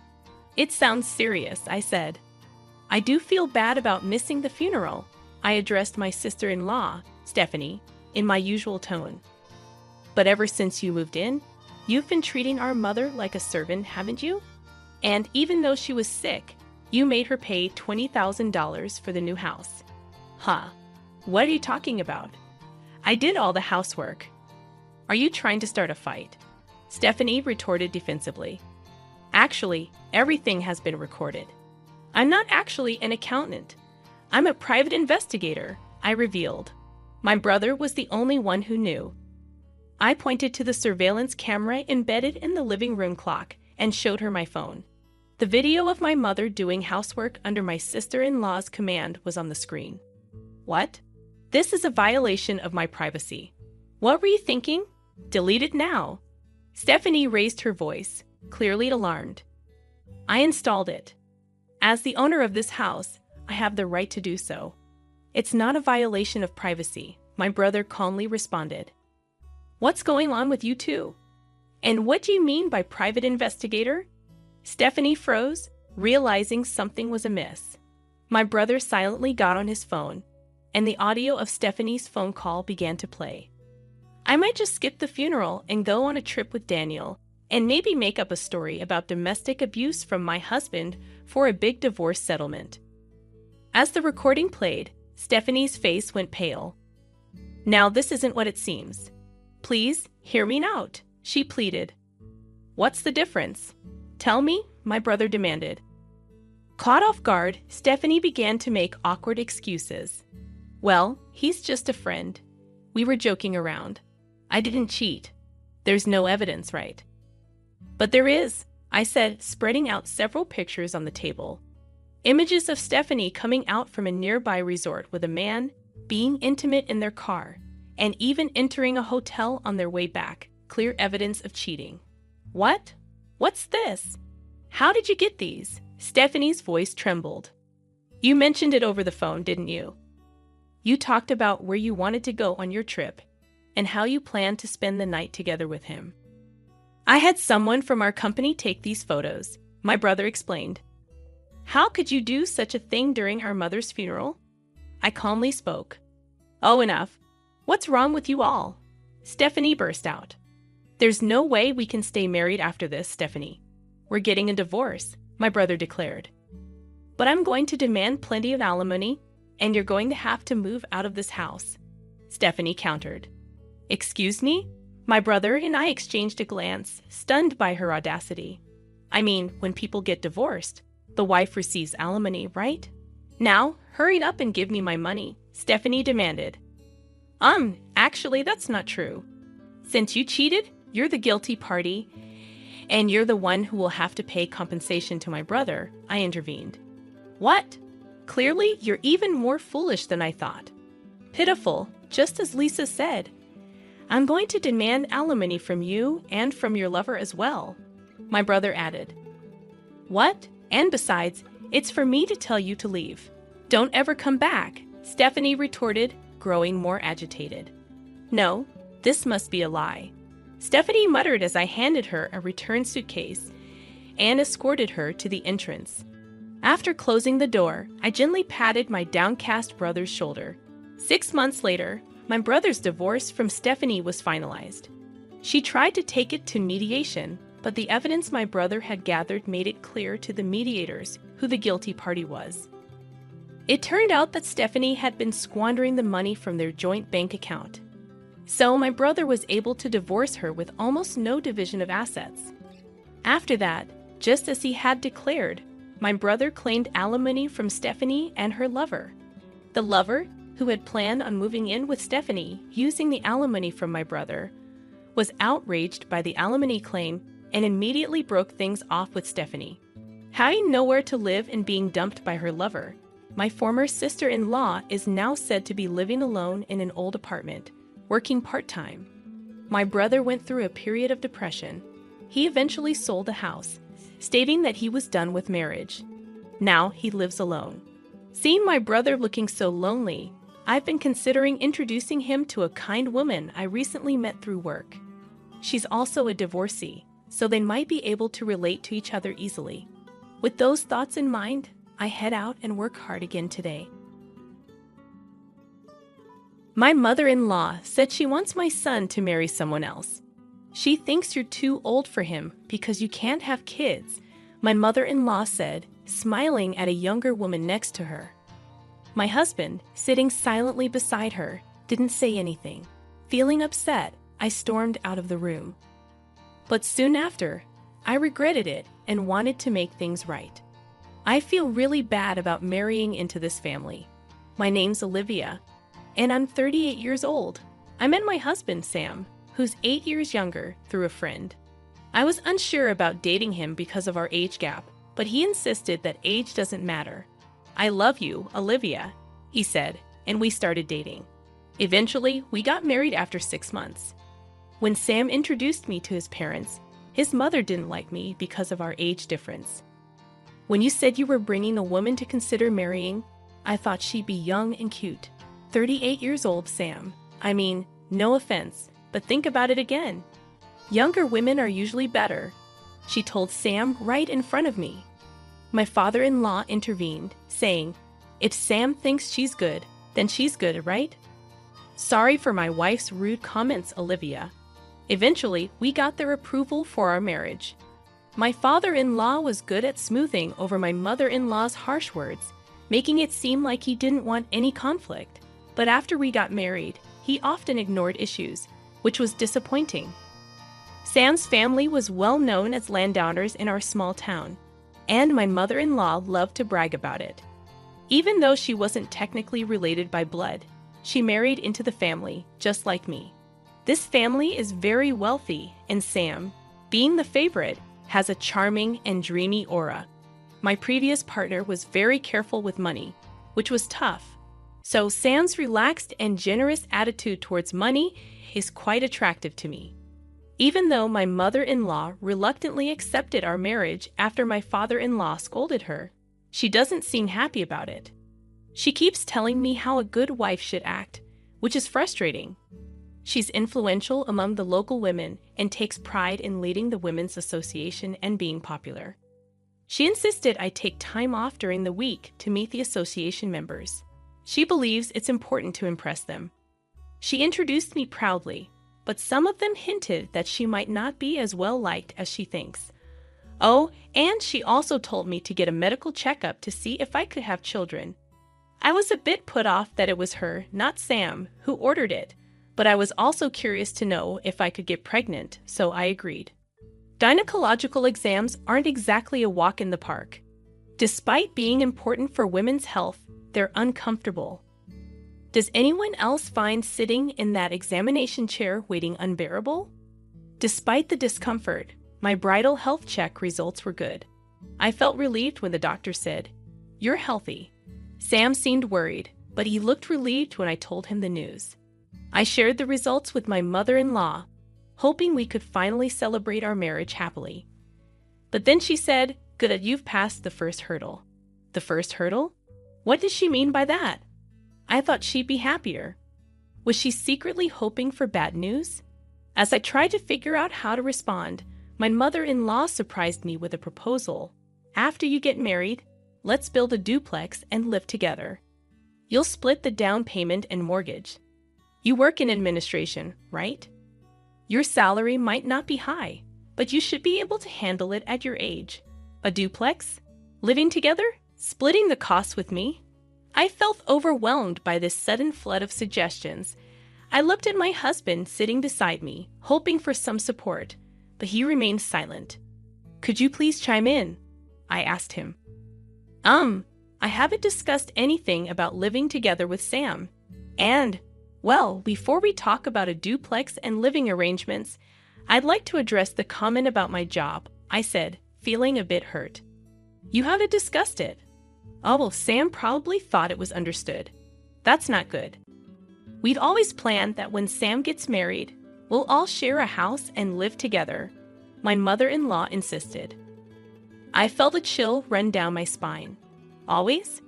It sounds serious, I said. I do feel bad about missing the funeral. I addressed my sister-in-law, Stephanie, in my usual tone. But ever since you moved in, you've been treating our mother like a servant, haven't you? And even though she was sick, you made her pay $20,000 for the new house. Huh. What are you talking about? I did all the housework. Are you trying to start a fight? Stephanie retorted defensively. Actually, everything has been recorded. I'm not actually an accountant. I'm a private investigator, I revealed. My brother was the only one who knew. I pointed to the surveillance camera embedded in the living room clock and showed her my phone. The video of my mother doing housework under my sister-in-law's command was on the screen. What? This is a violation of my privacy. What were you thinking? Delete it now. Stephanie raised her voice, clearly alarmed. I installed it. As the owner of this house, I have the right to do so. It's not a violation of privacy, my brother calmly responded. What's going on with you two? And what do you mean by private investigator? Stephanie froze, realizing something was amiss. My brother silently got on his phone, and the audio of Stephanie's phone call began to play. I might just skip the funeral and go on a trip with Daniel, and maybe make up a story about domestic abuse from my husband for a big divorce settlement. As the recording played, Stephanie's face went pale. Now this isn't what it seems. Please, hear me out, she pleaded. What's the difference? Tell me, my brother demanded. Caught off guard, Stephanie began to make awkward excuses. Well, he's just a friend. We were joking around. I didn't cheat. There's no evidence, right? But there is, I said, spreading out several pictures on the table. Images of Stephanie coming out from a nearby resort with a man, being intimate in their car, and even entering a hotel on their way back. Clear evidence of cheating. What? What's this? How did you get these? Stephanie's voice trembled. You mentioned it over the phone, didn't you? You talked about where you wanted to go on your trip and how you planned to spend the night together with him. I had someone from our company take these photos, my brother explained. How could you do such a thing during our mother's funeral? I calmly spoke. Oh, enough. What's wrong with you all? Stephanie burst out. There's no way we can stay married after this, Stephanie. We're getting a divorce, my brother declared. But I'm going to demand plenty of alimony, and you're going to have to move out of this house, Stephanie countered. Excuse me? My brother and I exchanged a glance, stunned by her audacity. I mean, when people get divorced, the wife receives alimony, right? Now, hurry up and give me my money, Stephanie demanded. Actually, that's not true. Since you cheated, you're the guilty party, and you're the one who will have to pay compensation to my brother, I intervened. What? Clearly, you're even more foolish than I thought. Pitiful, just as Lisa said. I'm going to demand alimony from you and from your lover as well, my brother added. What? And besides, it's for me to tell you to leave. Don't ever come back, Stephanie retorted, growing more agitated. No, this must be a lie. Stephanie muttered as I handed her a return suitcase and escorted her to the entrance. After closing the door, I gently patted my downcast brother's shoulder. 6 months later, my brother's divorce from Stephanie was finalized. She tried to take it to mediation, but the evidence my brother had gathered made it clear to the mediators who the guilty party was. It turned out that Stephanie had been squandering the money from their joint bank account. So my brother was able to divorce her with almost no division of assets. After that, just as he had declared, my brother claimed alimony from Stephanie and her lover. The lover, who had planned on moving in with Stephanie using the alimony from my brother, was outraged by the alimony claim and immediately broke things off with Stephanie. Having nowhere to live and being dumped by her lover, my former sister-in-law is now said to be living alone in an old apartment, working part-time. My brother went through a period of depression. He eventually sold the house, stating that he was done with marriage. Now he lives alone. Seeing my brother looking so lonely, I've been considering introducing him to a kind woman I recently met through work. She's also a divorcee, so they might be able to relate to each other easily. With those thoughts in mind, I head out and work hard again today. My mother-in-law said she wants my son to marry someone else. She thinks you're too old for him because you can't have kids, my mother-in-law said, smiling at a younger woman next to her. My husband, sitting silently beside her, didn't say anything. Feeling upset, I stormed out of the room. But soon after, I regretted it and wanted to make things right. I feel really bad about marrying into this family. My name's Olivia, and I'm 38 years old. I met my husband, Sam, who's 8 years younger, through a friend. I was unsure about dating him because of our age gap, but he insisted that age doesn't matter. I love you, Olivia, he said, and we started dating. Eventually, we got married after 6 months. When Sam introduced me to his parents, his mother didn't like me because of our age difference. When you said you were bringing a woman to consider marrying, I thought she'd be young and cute. 38 years old, Sam. I mean, no offense, but think about it again. Younger women are usually better, she told Sam right in front of me. My father-in-law intervened, saying, if Sam thinks she's good, then she's good, right? Sorry for my wife's rude comments, Olivia. Eventually, we got their approval for our marriage. My father-in-law was good at smoothing over my mother-in-law's harsh words, making it seem like he didn't want any conflict. But after we got married, he often ignored issues, which was disappointing. Sam's family was well known as landowners in our small town, and my mother-in-law loved to brag about it. Even though she wasn't technically related by blood, she married into the family, just like me. This family is very wealthy, and Sam, being the favorite, has a charming and dreamy aura. My previous partner was very careful with money, which was tough. So Sam's relaxed and generous attitude towards money is quite attractive to me. Even though my mother-in-law reluctantly accepted our marriage after my father-in-law scolded her, she doesn't seem happy about it. She keeps telling me how a good wife should act, which is frustrating. She's influential among the local women and takes pride in leading the Women's Association and being popular. She insisted I take time off during the week to meet the association members. She believes it's important to impress them. She introduced me proudly, but some of them hinted that she might not be as well liked as she thinks. Oh, and she also told me to get a medical checkup to see if I could have children. I was a bit put off that it was her, not Sam, who ordered it, but I was also curious to know if I could get pregnant, so I agreed. Gynecological exams aren't exactly a walk in the park. Despite being important for women's health, they're uncomfortable. Does anyone else find sitting in that examination chair waiting unbearable? Despite the discomfort, my bridal health check results were good. I felt relieved when the doctor said, "You're healthy." Sam seemed worried, but he looked relieved when I told him the news. I shared the results with my mother-in-law, hoping we could finally celebrate our marriage happily. But then she said, "Good, you've passed the first hurdle." The first hurdle? What did she mean by that? I thought she'd be happier. Was she secretly hoping for bad news? As I tried to figure out how to respond, my mother-in-law surprised me with a proposal. After you get married, let's build a duplex and live together. You'll split the down payment and mortgage. You work in administration, right? Your salary might not be high, but you should be able to handle it at your age. A duplex? Living together? Splitting the costs with me? I felt overwhelmed by this sudden flood of suggestions. I looked at my husband sitting beside me, hoping for some support, but he remained silent. "Could you please chime in?" I asked him. I haven't discussed anything about living together with Sam. And, well, before we talk about a duplex and living arrangements, I'd like to address the comment about my job, I said, feeling a bit hurt. You haven't discussed it. Oh, well, Sam probably thought it was understood. That's not good. We'd always planned that when Sam gets married, we'll all share a house and live together. My mother-in-law insisted. I felt a chill run down my spine. Always?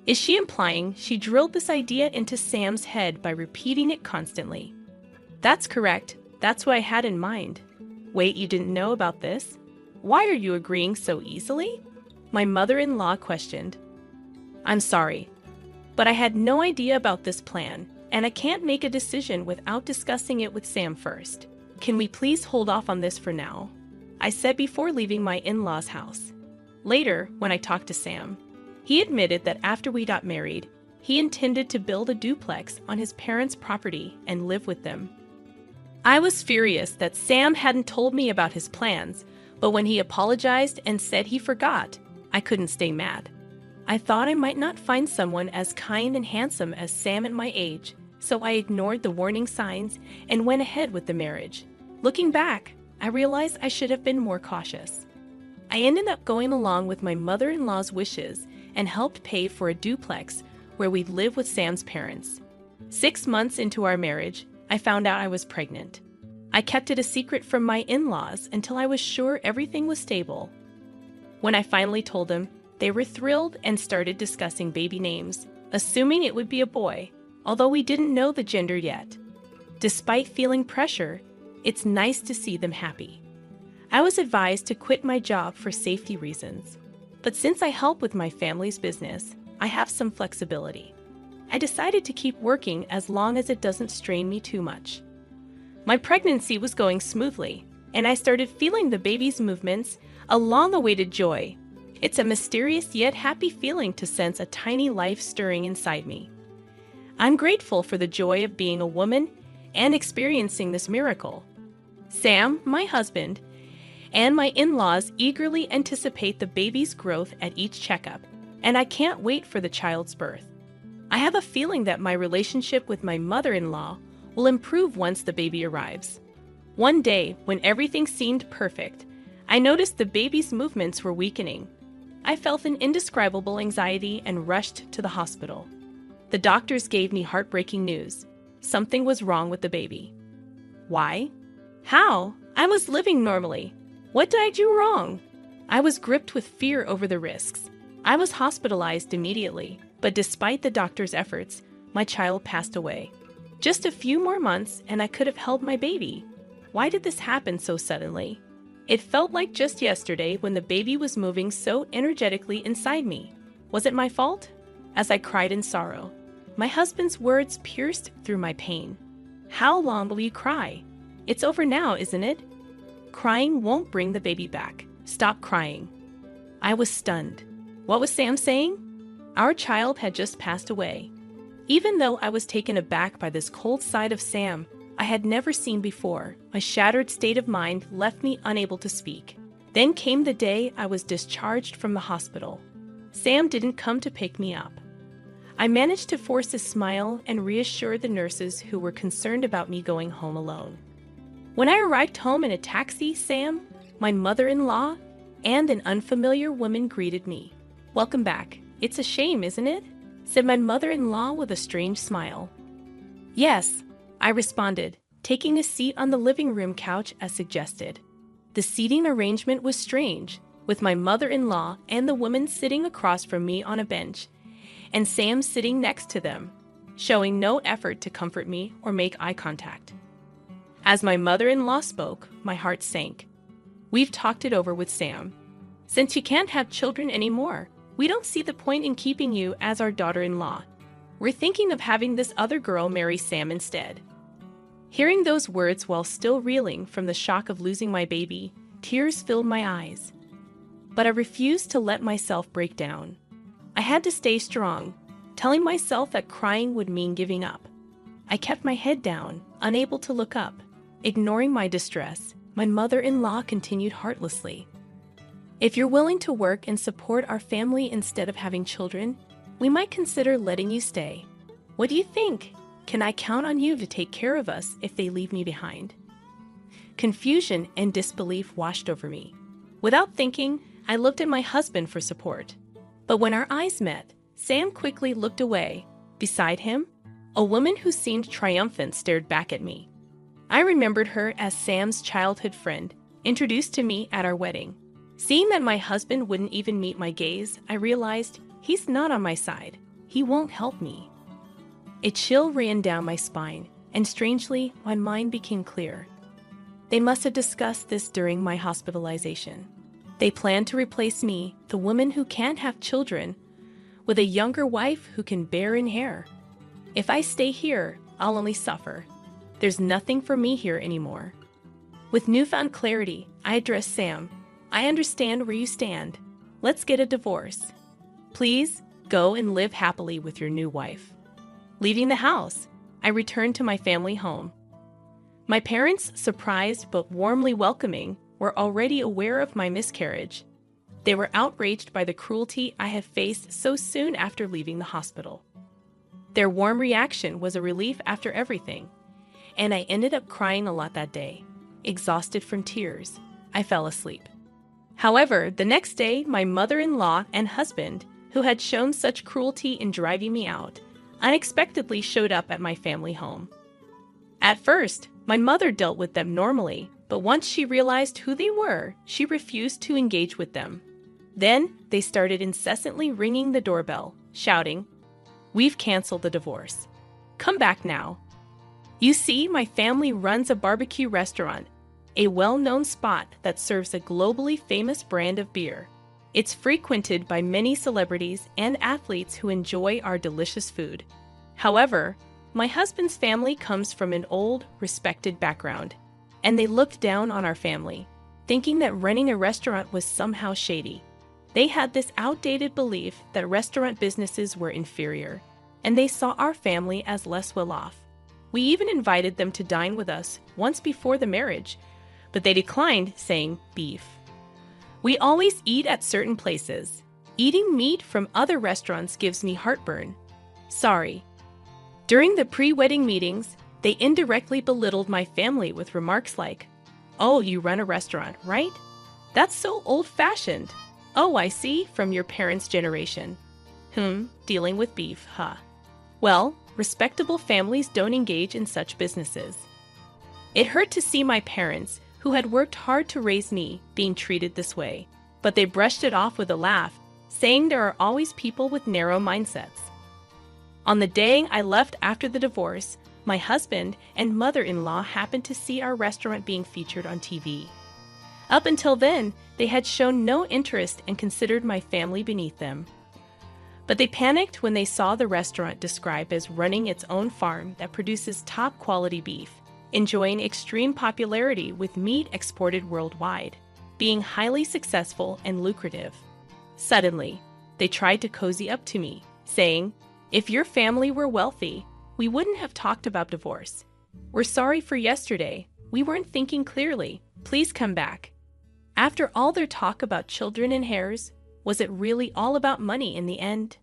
Is she implying she drilled this idea into Sam's head by repeating it constantly? That's correct. That's what I had in mind. Wait, you didn't know about this? Why are you agreeing so easily? My mother-in-law questioned. I'm sorry, but I had no idea about this plan, and I can't make a decision without discussing it with Sam first. Can we please hold off on this for now? I said before leaving my in-laws' house. Later, when I talked to Sam, he admitted that after we got married, he intended to build a duplex on his parents' property and live with them. I was furious that Sam hadn't told me about his plans, but when he apologized and said he forgot, I couldn't stay mad. I thought I might not find someone as kind and handsome as Sam at my age, so I ignored the warning signs and went ahead with the marriage. Looking back, I realized I should have been more cautious. I ended up going along with my mother-in-law's wishes and helped pay for a duplex where we'd live with Sam's parents. 6 months into our marriage, I found out I was pregnant. I kept it a secret from my in-laws until I was sure everything was stable. When I finally told them, they were thrilled and started discussing baby names, assuming it would be a boy, although we didn't know the gender yet. Despite feeling pressure, it's nice to see them happy. I was advised to quit my job for safety reasons, but since I help with my family's business, I have some flexibility. I decided to keep working as long as it doesn't strain me too much. My pregnancy was going smoothly, and I started feeling the baby's movements, a long-awaited joy. It's a mysterious yet happy feeling to sense a tiny life stirring inside me. I'm grateful for the joy of being a woman and experiencing this miracle. Sam, my husband, and my in-laws eagerly anticipate the baby's growth at each checkup, and I can't wait for the child's birth. I have a feeling that my relationship with my mother-in-law will improve once the baby arrives. One day, when everything seemed perfect, I noticed the baby's movements were weakening. I felt an indescribable anxiety and rushed to the hospital. The doctors gave me heartbreaking news. Something was wrong with the baby. Why? How? I was living normally. What did I do wrong? I was gripped with fear over the risks. I was hospitalized immediately, but despite the doctor's efforts, my child passed away. Just a few more months and I could have held my baby. Why did this happen so suddenly? It felt like just yesterday when the baby was moving so energetically inside me. Was it my fault? As I cried in sorrow, my husband's words pierced through my pain. How long will you cry? It's over now, isn't it? Crying won't bring the baby back. Stop crying. I was stunned. What was Sam saying? Our child had just passed away. Even though I was taken aback by this cold side of Sam I had never seen before, my shattered state of mind left me unable to speak. Then came the day I was discharged from the hospital. Sam didn't come to pick me up. I managed to force a smile and reassure the nurses who were concerned about me going home alone. When I arrived home in a taxi, Sam, my mother-in-law, and an unfamiliar woman greeted me. "Welcome back. It's a shame, isn't it?" said my mother-in-law with a strange smile. "Yes," I responded, taking a seat on the living room couch as suggested. The seating arrangement was strange, with my mother-in-law and the woman sitting across from me on a bench, and Sam sitting next to them, showing no effort to comfort me or make eye contact. As my mother-in-law spoke, my heart sank. "We've talked it over with Sam. Since you can't have children anymore, we don't see the point in keeping you as our daughter-in-law. We're thinking of having this other girl marry Sam instead." Hearing those words while still reeling from the shock of losing my baby, tears filled my eyes. But I refused to let myself break down. I had to stay strong, telling myself that crying would mean giving up. I kept my head down, unable to look up. Ignoring my distress, my mother-in-law continued heartlessly. "If you're willing to work and support our family instead of having children, we might consider letting you stay. What do you think? Can I count on you to take care of us if they leave me behind?" Confusion and disbelief washed over me. Without thinking, I looked at my husband for support. But when our eyes met, Sam quickly looked away. Beside him, a woman who seemed triumphant stared back at me. I remembered her as Sam's childhood friend, introduced to me at our wedding. Seeing that my husband wouldn't even meet my gaze, I realized he's not on my side. He won't help me. A chill ran down my spine, and strangely, my mind became clear. They must have discussed this during my hospitalization. They planned to replace me, the woman who can't have children, with a younger wife who can bear in hair. If I stay here, I'll only suffer. There's nothing for me here anymore. With newfound clarity, I addressed Sam. "I understand where you stand. Let's get a divorce. Please go and live happily with your new wife." Leaving the house, I returned to my family home. My parents, surprised but warmly welcoming, were already aware of my miscarriage. They were outraged by the cruelty I had faced so soon after leaving the hospital. Their warm reaction was a relief after everything, and I ended up crying a lot that day. Exhausted from tears, I fell asleep. However, the next day, my mother-in-law and husband, who had shown such cruelty in driving me out, unexpectedly showed up at my family home. At first, my mother dealt with them normally, but once she realized who they were, she refused to engage with them. Then, they started incessantly ringing the doorbell, shouting, "We've canceled the divorce. Come back now." You see, my family runs a barbecue restaurant, a well-known spot that serves a globally famous brand of beer. It's frequented by many celebrities and athletes who enjoy our delicious food. However, my husband's family comes from an old, respected background, and they looked down on our family, thinking that running a restaurant was somehow shady. They had this outdated belief that restaurant businesses were inferior, and they saw our family as less well-off. We even invited them to dine with us once before the marriage, but they declined, saying beef. We always eat at certain places. Eating meat from other restaurants gives me heartburn. Sorry. During the pre-wedding meetings, they indirectly belittled my family with remarks like, "Oh, you run a restaurant, right? That's so old-fashioned. Oh, I see, from your parents' generation. Dealing with beef, huh? Well, respectable families don't engage in such businesses." It hurt to see my parents, who had worked hard to raise me, being treated this way, but they brushed it off with a laugh, saying there are always people with narrow mindsets. On the day I left after the divorce, my husband and mother-in-law happened to see our restaurant being featured on TV. Up until then, they had shown no interest and considered my family beneath them. But they panicked when they saw the restaurant described as running its own farm that produces top-quality beef, enjoying extreme popularity with meat exported worldwide, being highly successful and lucrative. Suddenly, they tried to cozy up to me, saying, "If your family were wealthy, we wouldn't have talked about divorce. We're sorry for yesterday. We weren't thinking clearly. Please come back." After all their talk about children and heirs, was it really all about money in the end?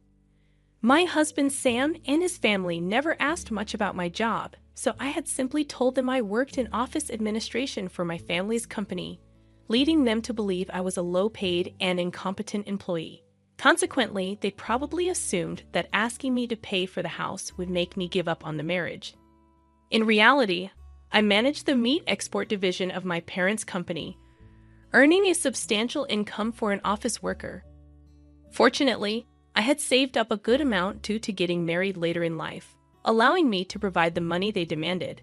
My husband Sam and his family never asked much about my job, so I had simply told them I worked in office administration for my family's company, leading them to believe I was a low-paid and incompetent employee. Consequently, they probably assumed that asking me to pay for the house would make me give up on the marriage. In reality, I managed the meat export division of my parents' company, earning a substantial income for an office worker. Fortunately, I had saved up a good amount due to getting married later in life, allowing me to provide the money they demanded.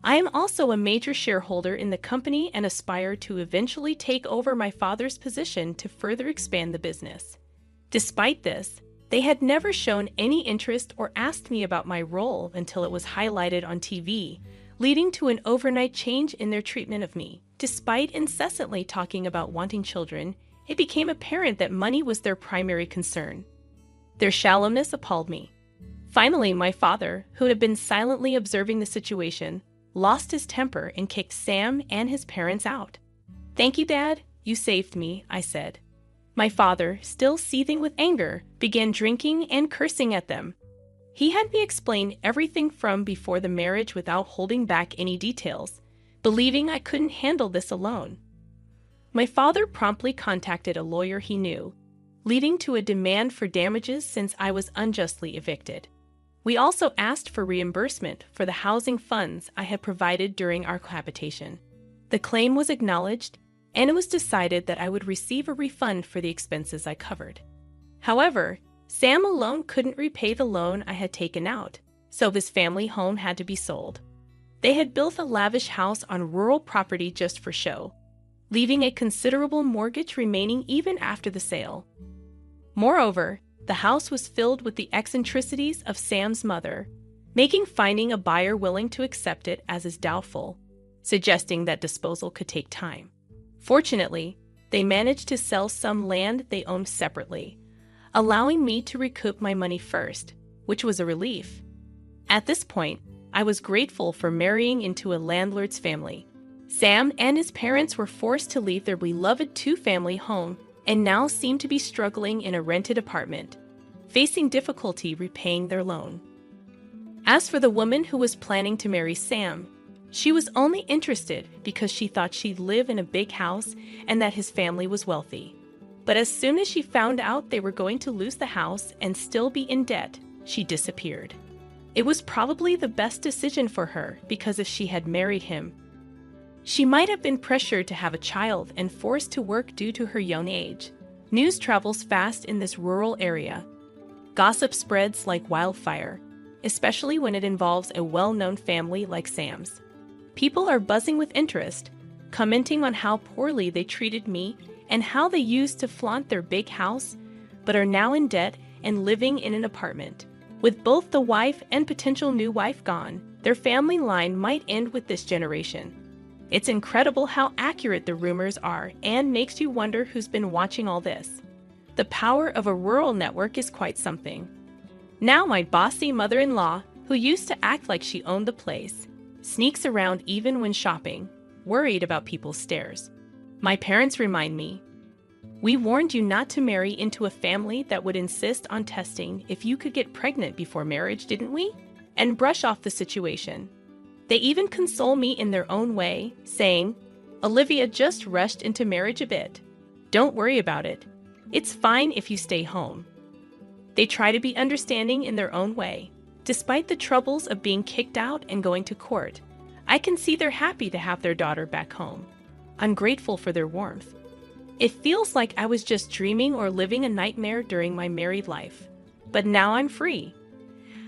I am also a major shareholder in the company and aspire to eventually take over my father's position to further expand the business. Despite this, they had never shown any interest or asked me about my role until it was highlighted on TV, leading to an overnight change in their treatment of me. Despite incessantly talking about wanting children, it became apparent that money was their primary concern. Their shallowness appalled me. Finally, my father, who had been silently observing the situation, lost his temper and kicked Sam and his parents out. "Thank you, Dad. You saved me," I said. My father, still seething with anger, began drinking and cursing at them. He had me explain everything from before the marriage without holding back any details, believing I couldn't handle this alone. My father promptly contacted a lawyer he knew, leading to a demand for damages since I was unjustly evicted. We also asked for reimbursement for the housing funds I had provided during our cohabitation. The claim was acknowledged, and it was decided that I would receive a refund for the expenses I covered. However, Sam alone couldn't repay the loan I had taken out, so his family home had to be sold. They had built a lavish house on rural property just for show, leaving a considerable mortgage remaining even after the sale. Moreover, the house was filled with the eccentricities of Sam's mother, making finding a buyer willing to accept it as is doubtful, suggesting that disposal could take time. Fortunately, they managed to sell some land they owned separately, allowing me to recoup my money first, which was a relief. At this point, I was grateful for marrying into a landlord's family. Sam and his parents were forced to leave their beloved two-family home and now seem to be struggling in a rented apartment, facing difficulty repaying their loan. As for the woman who was planning to marry Sam, she was only interested because she thought she'd live in a big house and that his family was wealthy. But as soon as she found out they were going to lose the house and still be in debt, she disappeared. It was probably the best decision for her because if she had married him, she might have been pressured to have a child and forced to work due to her young age. News travels fast in this rural area. Gossip spreads like wildfire, especially when it involves a well-known family like Sam's. People are buzzing with interest, commenting on how poorly they treated me and how they used to flaunt their big house, but are now in debt and living in an apartment. With both the wife and potential new wife gone, their family line might end with this generation. It's incredible how accurate the rumors are and makes you wonder who's been watching all this. The power of a rural network is quite something. Now my bossy mother-in-law, who used to act like she owned the place, sneaks around even when shopping, worried about people's stares. My parents remind me, "We warned you not to marry into a family that would insist on testing if you could get pregnant before marriage, didn't we?" And brush off the situation. They even console me in their own way, saying, "Olivia just rushed into marriage a bit. Don't worry about it. It's fine if you stay home." They try to be understanding in their own way. Despite the troubles of being kicked out and going to court, I can see they're happy to have their daughter back home. I'm grateful for their warmth. It feels like I was just dreaming or living a nightmare during my married life. But now I'm free.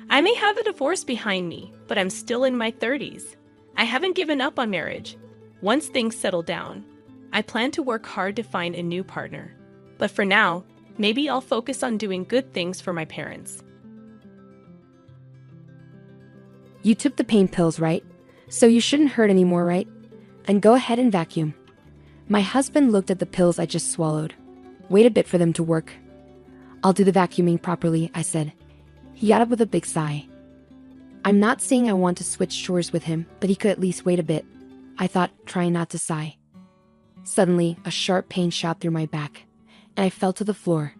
I may have a divorce behind me, but I'm still in my 30s. I haven't given up on marriage. Once things settle down, I plan to work hard to find a new partner. But for now, maybe I'll focus on doing good things for my parents. You took the pain pills, right? So you shouldn't hurt anymore, right? And go ahead and vacuum. My husband looked at the pills I just swallowed. Wait a bit for them to work. I'll do the vacuuming properly, I said. He got up with a big sigh. I'm not saying I want to switch chores with him, but he could at least wait a bit, I thought, trying not to sigh. Suddenly, a sharp pain shot through my back, and I fell to the floor.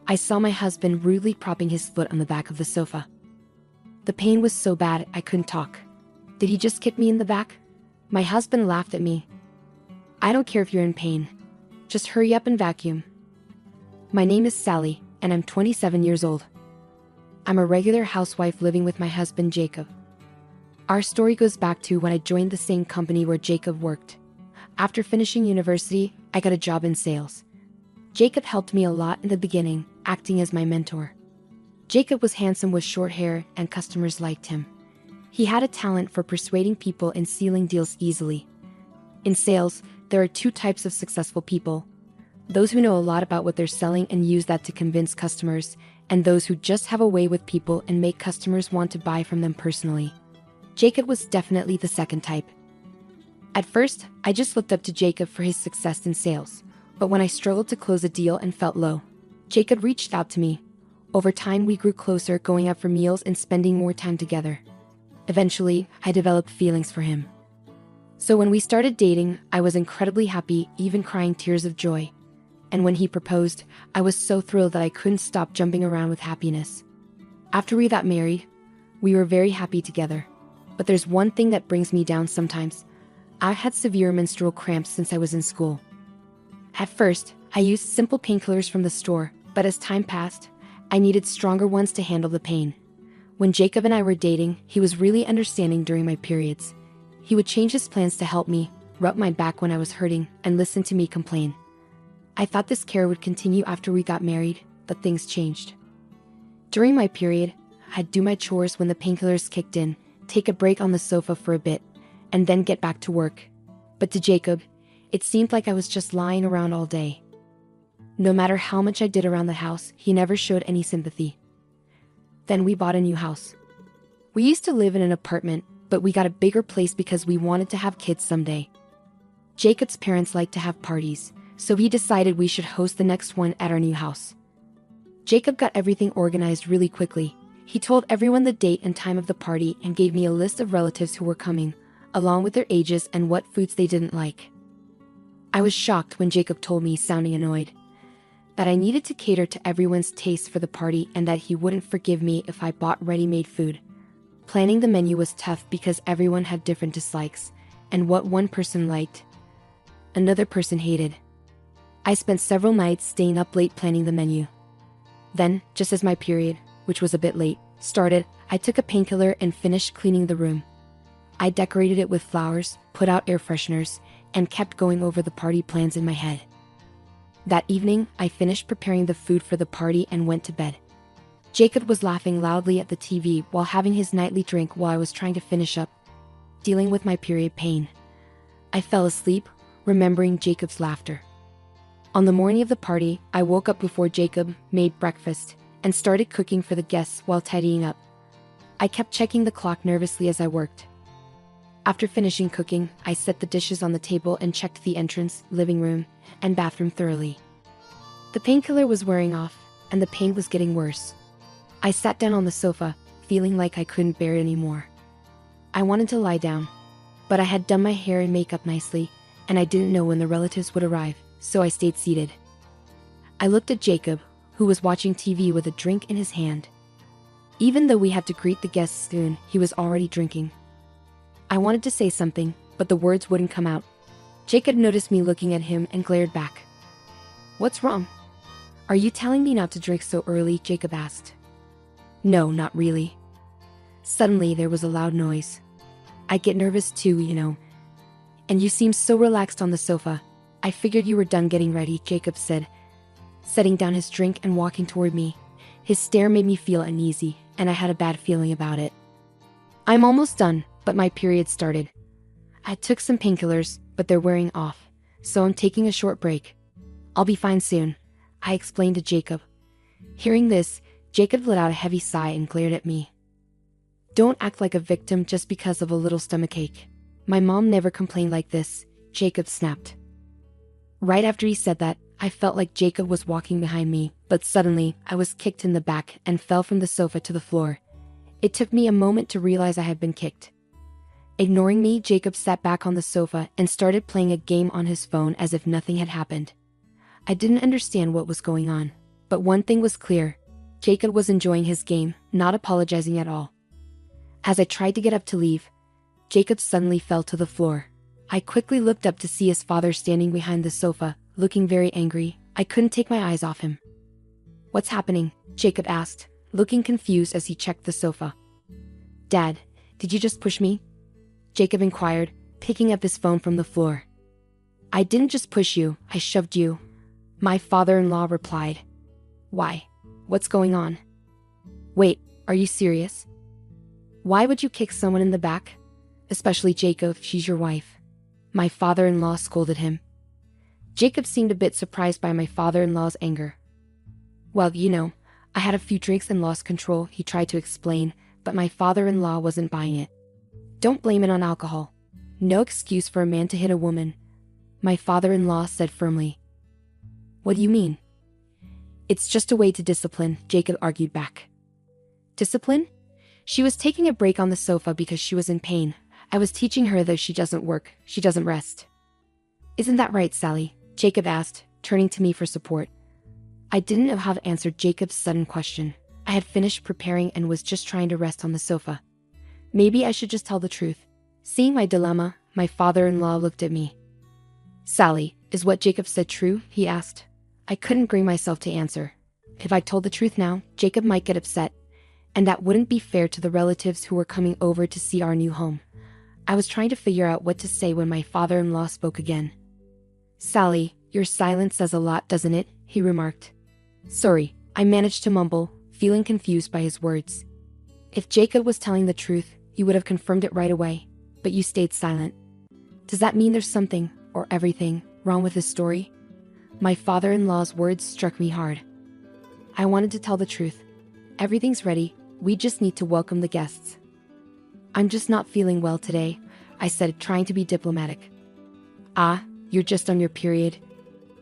I saw my husband rudely propping his foot on the back of the sofa. The pain was so bad I couldn't talk. Did he just kick me in the back? My husband laughed at me. I don't care if you're in pain. Just hurry up and vacuum. My name is Sally, and I'm 27 years old. I'm a regular housewife living with my husband Jacob. Our story goes back to when I joined the same company where Jacob worked. After finishing university, I got a job in sales. Jacob helped me a lot in the beginning, acting as my mentor. Jacob was handsome with short hair and customers liked him. He had a talent for persuading people and sealing deals easily. In sales, there are two types of successful people. Those who know a lot about what they're selling and use that to convince customers, and those who just have a way with people and make customers want to buy from them personally. Jacob was definitely the second type. At first, I just looked up to Jacob for his success in sales, but when I struggled to close a deal and felt low, Jacob reached out to me. Over time, we grew closer, going out for meals and spending more time together. Eventually, I developed feelings for him. So when we started dating, I was incredibly happy, even crying tears of joy. And when he proposed, I was so thrilled that I couldn't stop jumping around with happiness. After we got married, we were very happy together. But there's one thing that brings me down sometimes. I've had severe menstrual cramps since I was in school. At first, I used simple painkillers from the store, but as time passed, I needed stronger ones to handle the pain. When Jacob and I were dating, he was really understanding during my periods. He would change his plans to help me, rub my back when I was hurting, and listen to me complain. I thought this care would continue after we got married, but things changed. During my period, I'd do my chores when the painkillers kicked in, take a break on the sofa for a bit, and then get back to work. But to Jacob, it seemed like I was just lying around all day. No matter how much I did around the house, he never showed any sympathy. Then we bought a new house. We used to live in an apartment, but we got a bigger place because we wanted to have kids someday. Jacob's parents like to have parties, so he decided we should host the next one at our new house. Jacob got everything organized really quickly. He told everyone the date and time of the party and gave me a list of relatives who were coming, along with their ages and what foods they didn't like. I was shocked when Jacob told me, sounding annoyed, that I needed to cater to everyone's taste for the party and that he wouldn't forgive me if I bought ready-made food. Planning the menu was tough because everyone had different dislikes, and what one person liked, another person hated. I spent several nights staying up late planning the menu. Then, just as my period, which was a bit late, started, I took a painkiller and finished cleaning the room. I decorated it with flowers, put out air fresheners, and kept going over the party plans in my head. That evening, I finished preparing the food for the party and went to bed. Jacob was laughing loudly at the TV while having his nightly drink while I was trying to finish up, dealing with my period pain. I fell asleep, remembering Jacob's laughter. On the morning of the party, I woke up before Jacob made breakfast and started cooking for the guests while tidying up. I kept checking the clock nervously as I worked. After finishing cooking, I set the dishes on the table and checked the entrance, living room, and bathroom thoroughly. The painkiller was wearing off, and the pain was getting worse. I sat down on the sofa, feeling like I couldn't bear it anymore. I wanted to lie down, but I had done my hair and makeup nicely, and I didn't know when the relatives would arrive, so I stayed seated. I looked at Jacob, who was watching TV with a drink in his hand. Even though we had to greet the guests soon, he was already drinking. I wanted to say something, but the words wouldn't come out. Jacob noticed me looking at him and glared back. "What's wrong? Are you telling me not to drink so early?" Jacob asked. "No, not really." Suddenly there was a loud noise. "I get nervous too, you know. And you seem so relaxed on the sofa. I figured you were done getting ready," Jacob said, setting down his drink and walking toward me. His stare made me feel uneasy, and I had a bad feeling about it. "I'm almost done, but my period started. I took some painkillers, but they're wearing off, so I'm taking a short break. I'll be fine soon," I explained to Jacob. Hearing this, Jacob let out a heavy sigh and glared at me. "Don't act like a victim just because of a little stomachache. My mom never complained like this," Jacob snapped. Right after he said that, I felt like Jacob was walking behind me, but suddenly, I was kicked in the back and fell from the sofa to the floor. It took me a moment to realize I had been kicked. Ignoring me, Jacob sat back on the sofa and started playing a game on his phone as if nothing had happened. I didn't understand what was going on, but one thing was clear. Jacob was enjoying his game, not apologizing at all. As I tried to get up to leave, Jacob suddenly fell to the floor. I quickly looked up to see his father standing behind the sofa, looking very angry. I couldn't take my eyes off him. "What's happening?" Jacob asked, looking confused as he checked the sofa. "Dad, did you just push me?" Jacob inquired, picking up his phone from the floor. "I didn't just push you, I shoved you," my father-in-law replied. "Why? What's going on?" "Wait, are you serious? Why would you kick someone in the back? Especially Jacob, she's your wife," my father-in-law scolded him. Jacob seemed a bit surprised by my father-in-law's anger. "Well, you know, I had a few drinks and lost control," he tried to explain, but my father-in-law wasn't buying it. "Don't blame it on alcohol. No excuse for a man to hit a woman," my father-in-law said firmly. "What do you mean?" "It's just a way to discipline," Jacob argued back. "Discipline?" She was taking a break on the sofa because she was in pain. I was teaching her that she doesn't work, she doesn't rest. "Isn't that right, Sally?" Jacob asked, turning to me for support. I didn't know how to answer Jacob's sudden question. I had finished preparing and was just trying to rest on the sofa. Maybe I should just tell the truth. Seeing my dilemma, my father-in-law looked at me. "Sally, is what Jacob said true?" he asked. I couldn't bring myself to answer. If I told the truth now, Jacob might get upset, and that wouldn't be fair to the relatives who were coming over to see our new home. I was trying to figure out what to say when my father-in-law spoke again. "Sally, your silence says a lot, doesn't it?" he remarked. "Sorry," I managed to mumble, feeling confused by his words. "If Jacob was telling the truth, you would have confirmed it right away, but you stayed silent. Does that mean there's something, or everything, wrong with his story?" My father-in-law's words struck me hard. I wanted to tell the truth. "Everything's ready, we just need to welcome the guests." "I'm just not feeling well today," I said, trying to be diplomatic. "Ah, you're just on your period?"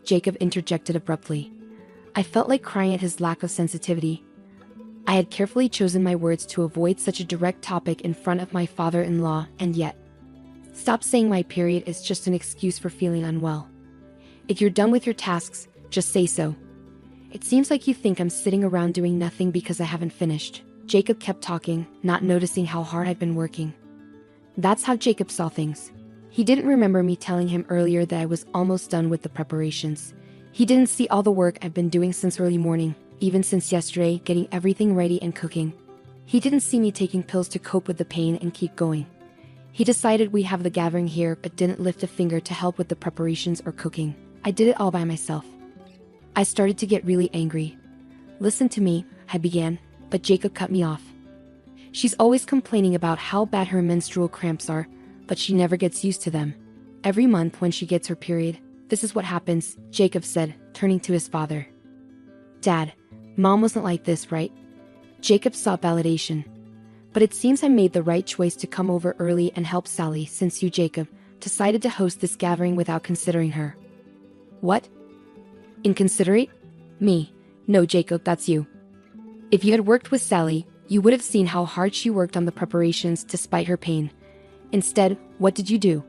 Jacob interjected abruptly. I felt like crying at his lack of sensitivity. I had carefully chosen my words to avoid such a direct topic in front of my father-in-law, and yet, stop saying my period is just an excuse for feeling unwell. If you're done with your tasks, just say so. It seems like you think I'm sitting around doing nothing because I haven't finished. Jacob kept talking, not noticing how hard I'd been working. That's how Jacob saw things. He didn't remember me telling him earlier that I was almost done with the preparations. He didn't see all the work I've been doing since early morning, even since yesterday, getting everything ready and cooking. He didn't see me taking pills to cope with the pain and keep going. He decided we have the gathering here but didn't lift a finger to help with the preparations or cooking. I did it all by myself. I started to get really angry. "Listen to me," I began, but Jacob cut me off. "She's always complaining about how bad her menstrual cramps are, but she never gets used to them. Every month when she gets her period, this is what happens," Jacob said, turning to his father. "Dad, Mom wasn't like this, right?" Jacob sought validation. "But it seems I made the right choice to come over early and help Sally since you, Jacob, decided to host this gathering without considering her." "What? Inconsiderate? Me? No, Jacob, that's you. If you had worked with Sally, you would have seen how hard she worked on the preparations despite her pain. Instead, what did you do?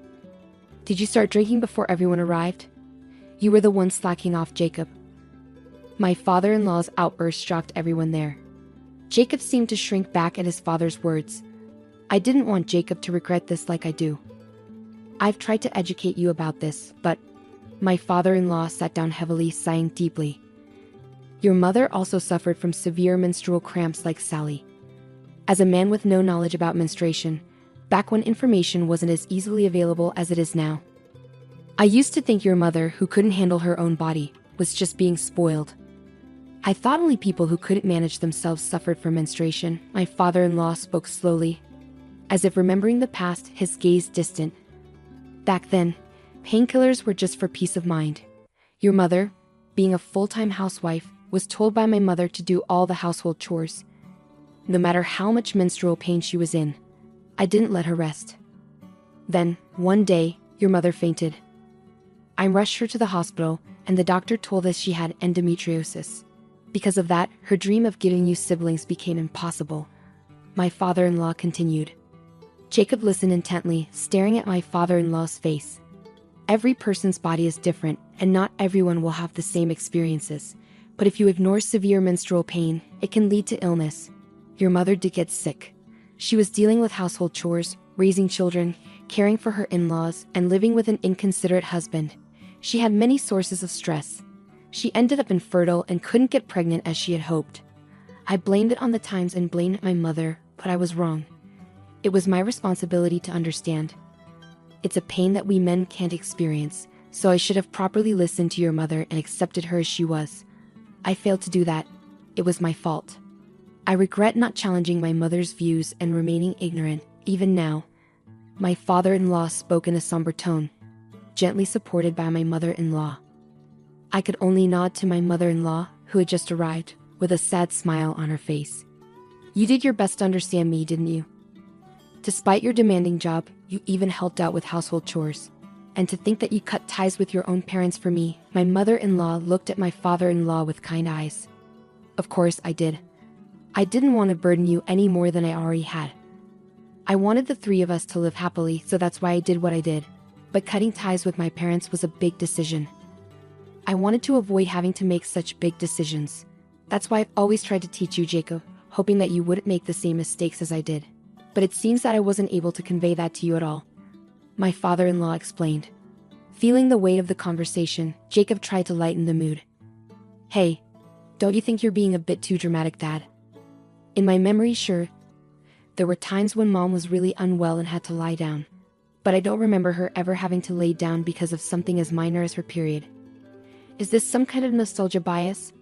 Did you start drinking before everyone arrived? You were the one slacking off, Jacob." My father-in-law's outburst shocked everyone there. Jacob seemed to shrink back at his father's words. I didn't want Jacob to regret this like I do. "I've tried to educate you about this, but..." My father-in-law sat down heavily, sighing deeply. "Your mother also suffered from severe menstrual cramps like Sally. As a man with no knowledge about menstruation, back when information wasn't as easily available as it is now, I used to think your mother, who couldn't handle her own body, was just being spoiled. I thought only people who couldn't manage themselves suffered from menstruation." My father-in-law spoke slowly, as if remembering the past, his gaze distant. "Back then, painkillers were just for peace of mind. Your mother, being a full-time housewife, was told by my mother to do all the household chores. No matter how much menstrual pain she was in, I didn't let her rest. Then, one day, your mother fainted. I rushed her to the hospital, and the doctor told us she had endometriosis. Because of that, her dream of giving you siblings became impossible." My father-in-law continued. Jacob listened intently, staring at my father-in-law's face. Every person's body is different, and not everyone will have the same experiences. But if you ignore severe menstrual pain, it can lead to illness. Your mother did get sick. She was dealing with household chores, raising children, caring for her in-laws, and living with an inconsiderate husband. She had many sources of stress. She ended up infertile and couldn't get pregnant as she had hoped. I blamed it on the times and blamed my mother, but I was wrong. It was my responsibility to understand. It's a pain that we men can't experience, so I should have properly listened to your mother and accepted her as she was. I failed to do that. It was my fault. I regret not challenging my mother's views and remaining ignorant, even now." My father-in-law spoke in a somber tone, gently supported by my mother-in-law. I could only nod to my mother-in-law, who had just arrived, with a sad smile on her face. "You did your best to understand me, didn't you? Despite your demanding job, you even helped out with household chores. And to think that you cut ties with your own parents for me." My mother-in-law looked at my father-in-law with kind eyes. "Of course I did. I didn't want to burden you any more than I already had. I wanted the three of us to live happily, so that's why I did what I did. But cutting ties with my parents was a big decision. I wanted to avoid having to make such big decisions. That's why I've always tried to teach you, Jacob, hoping that you wouldn't make the same mistakes as I did. But it seems that I wasn't able to convey that to you at all," my father-in-law explained. Feeling the weight of the conversation, Jacob tried to lighten the mood. "Hey, don't you think you're being a bit too dramatic, Dad? In my memory, sure, there were times when Mom was really unwell and had to lie down. But I don't remember her ever having to lay down because of something as minor as her period. Is this some kind of nostalgia bias?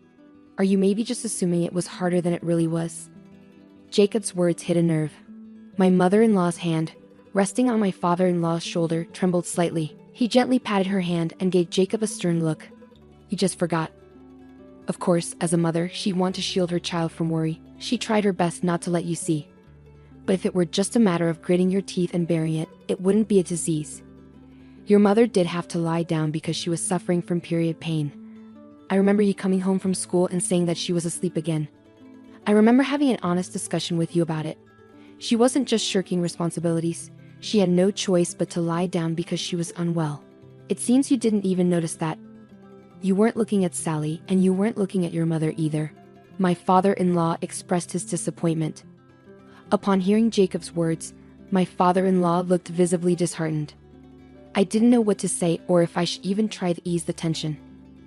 Are you maybe just assuming it was harder than it really was?" Jacob's words hit a nerve. My mother-in-law's hand, resting on my father-in-law's shoulder, trembled slightly. He gently patted her hand and gave Jacob a stern look. "You just forgot." Of course, as a mother, she'd want to shield her child from worry. She tried her best not to let you see. But if it were just a matter of gritting your teeth and bearing it, it wouldn't be a disease. Your mother did have to lie down because she was suffering from period pain. I remember you coming home from school and saying that she was asleep again. I remember having an honest discussion with you about it. She wasn't just shirking responsibilities. She had no choice but to lie down because she was unwell. It seems you didn't even notice that. You weren't looking at Sally, and you weren't looking at your mother either. My father-in-law expressed his disappointment. Upon hearing Jacob's words, my father-in-law looked visibly disheartened. I didn't know what to say or if I should even try to ease the tension.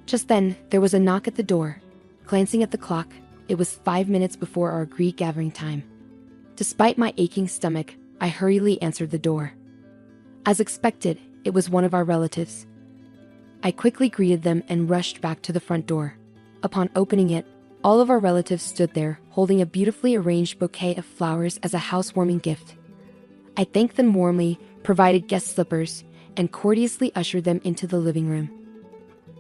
Just then, there was a knock at the door. Glancing at the clock, it was 5 minutes before our agreed gathering time. Despite my aching stomach, I hurriedly answered the door. As expected, it was one of our relatives. I quickly greeted them and rushed back to the front door. Upon opening it, all of our relatives stood there, holding a beautifully arranged bouquet of flowers as a housewarming gift. I thanked them warmly, provided guest slippers, and courteously ushered them into the living room.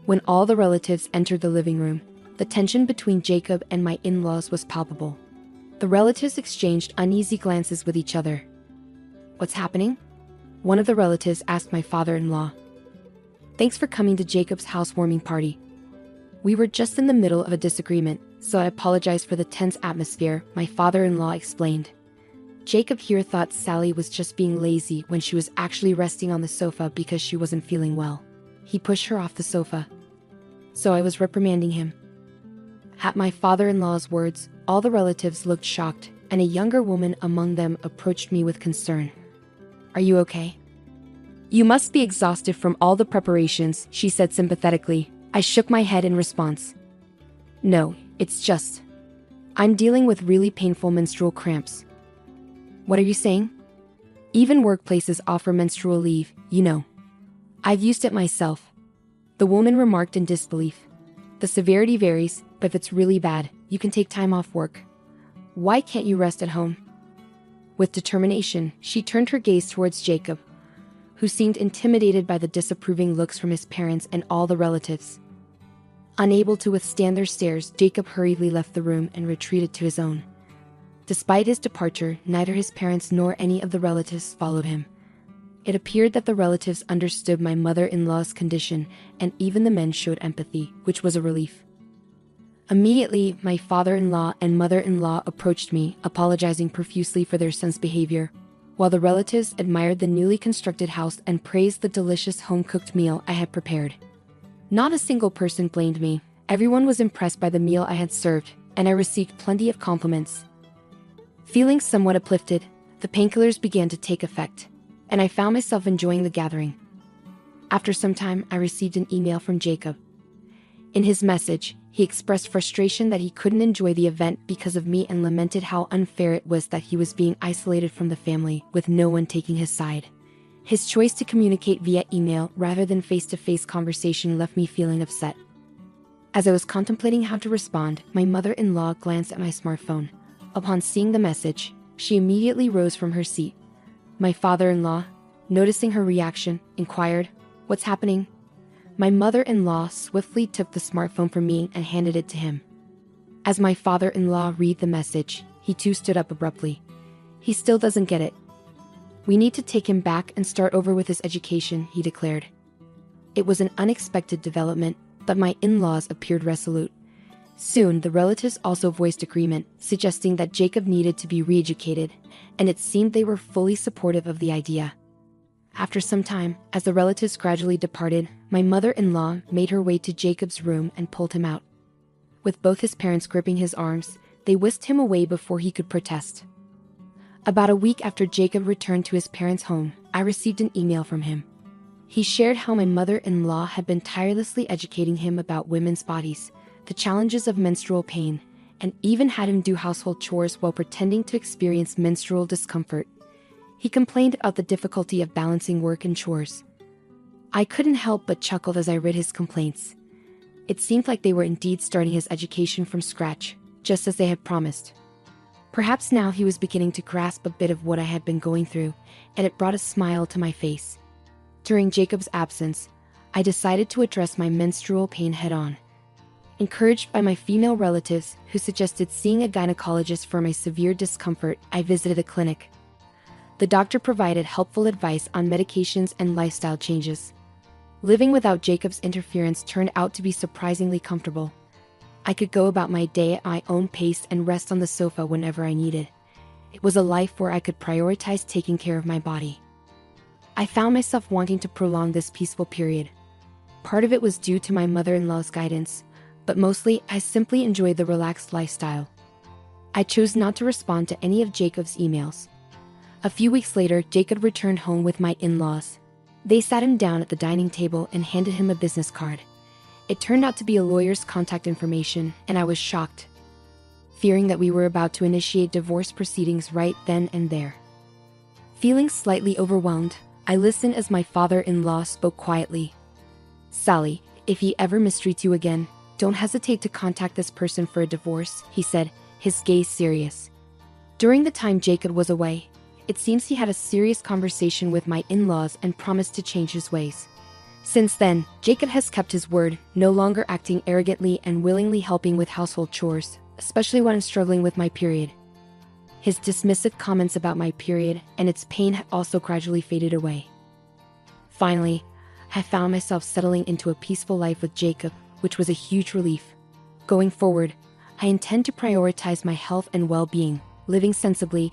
When all the relatives entered the living room, the tension between Jacob and my in-laws was palpable. The relatives exchanged uneasy glances with each other. "What's happening?" one of the relatives asked my father-in-law. "Thanks for coming to Jacob's housewarming party. We were just in the middle of a disagreement, so I apologize for the tense atmosphere," my father-in-law explained. Jacob here thought Sally was just being lazy when she was actually resting on the sofa because she wasn't feeling well. He pushed her off the sofa. So I was reprimanding him. At my father-in-law's words, all the relatives looked shocked, and a younger woman among them approached me with concern. "Are you okay?" "You must be exhausted from all the preparations," she said sympathetically. I shook my head in response. "No, it's just... I'm dealing with really painful menstrual cramps." "What are you saying?" "Even workplaces offer menstrual leave, you know. I've used it myself." The woman remarked in disbelief. "The severity varies, but if it's really bad, you can take time off work. Why can't you rest at home?" With determination, she turned her gaze towards Jacob, who seemed intimidated by the disapproving looks from his parents and all the relatives. Unable to withstand their stares, Jacob hurriedly left the room and retreated to his own. Despite his departure, neither his parents nor any of the relatives followed him. It appeared that the relatives understood my mother-in-law's condition, and even the men showed empathy, which was a relief. Immediately, my father-in-law and mother-in-law approached me, apologizing profusely for their son's behavior, while the relatives admired the newly constructed house and praised the delicious home-cooked meal I had prepared. Not a single person blamed me. Everyone was impressed by the meal I had served, and I received plenty of compliments. Feeling somewhat uplifted, the painkillers began to take effect, and I found myself enjoying the gathering. After some time, I received an email from Jacob. In his message, he expressed frustration that he couldn't enjoy the event because of me and lamented how unfair it was that he was being isolated from the family, with no one taking his side. His choice to communicate via email rather than face-to-face conversation left me feeling upset. As I was contemplating how to respond, my mother-in-law glanced at my smartphone. Upon seeing the message, she immediately rose from her seat. My father-in-law, noticing her reaction, inquired, "What's happening?" My mother-in-law swiftly took the smartphone from me and handed it to him. As my father-in-law read the message, he too stood up abruptly. "He still doesn't get it. We need to take him back and start over with his education," he declared. It was an unexpected development, but my in-laws appeared resolute. Soon, the relatives also voiced agreement, suggesting that Jacob needed to be re-educated, and it seemed they were fully supportive of the idea. After some time, as the relatives gradually departed, my mother-in-law made her way to Jacob's room and pulled him out. With both his parents gripping his arms, they whisked him away before he could protest. About a week after Jacob returned to his parents' home, I received an email from him. He shared how my mother-in-law had been tirelessly educating him about women's bodies, the challenges of menstrual pain, and even had him do household chores while pretending to experience menstrual discomfort. He complained about the difficulty of balancing work and chores. I couldn't help but chuckle as I read his complaints. It seemed like they were indeed starting his education from scratch, just as they had promised. Perhaps now he was beginning to grasp a bit of what I had been going through, and it brought a smile to my face. During Jacob's absence, I decided to address my menstrual pain head-on. Encouraged by my female relatives who suggested seeing a gynecologist for my severe discomfort, I visited a clinic. The doctor provided helpful advice on medications and lifestyle changes. Living without Jacob's interference turned out to be surprisingly comfortable. I could go about my day at my own pace and rest on the sofa whenever I needed. It was a life where I could prioritize taking care of my body. I found myself wanting to prolong this peaceful period. Part of it was due to my mother-in-law's guidance, but mostly I simply enjoyed the relaxed lifestyle. I chose not to respond to any of Jacob's emails. A few weeks later, Jacob returned home with my in-laws. They sat him down at the dining table and handed him a business card. It turned out to be a lawyer's contact information, and I was shocked, fearing that we were about to initiate divorce proceedings right then and there. Feeling slightly overwhelmed, I listened as my father-in-law spoke quietly. "Sally, if he ever mistreats you again, don't hesitate to contact this person for a divorce," he said, his gaze serious. During the time Jacob was away, it seems he had a serious conversation with my in-laws and promised to change his ways. Since then, Jacob has kept his word, no longer acting arrogantly and willingly helping with household chores, especially when I'm struggling with my period. His dismissive comments about my period and its pain had also gradually faded away. Finally, I found myself settling into a peaceful life with Jacob, which was a huge relief. Going forward, I intend to prioritize my health and well-being, living sensibly,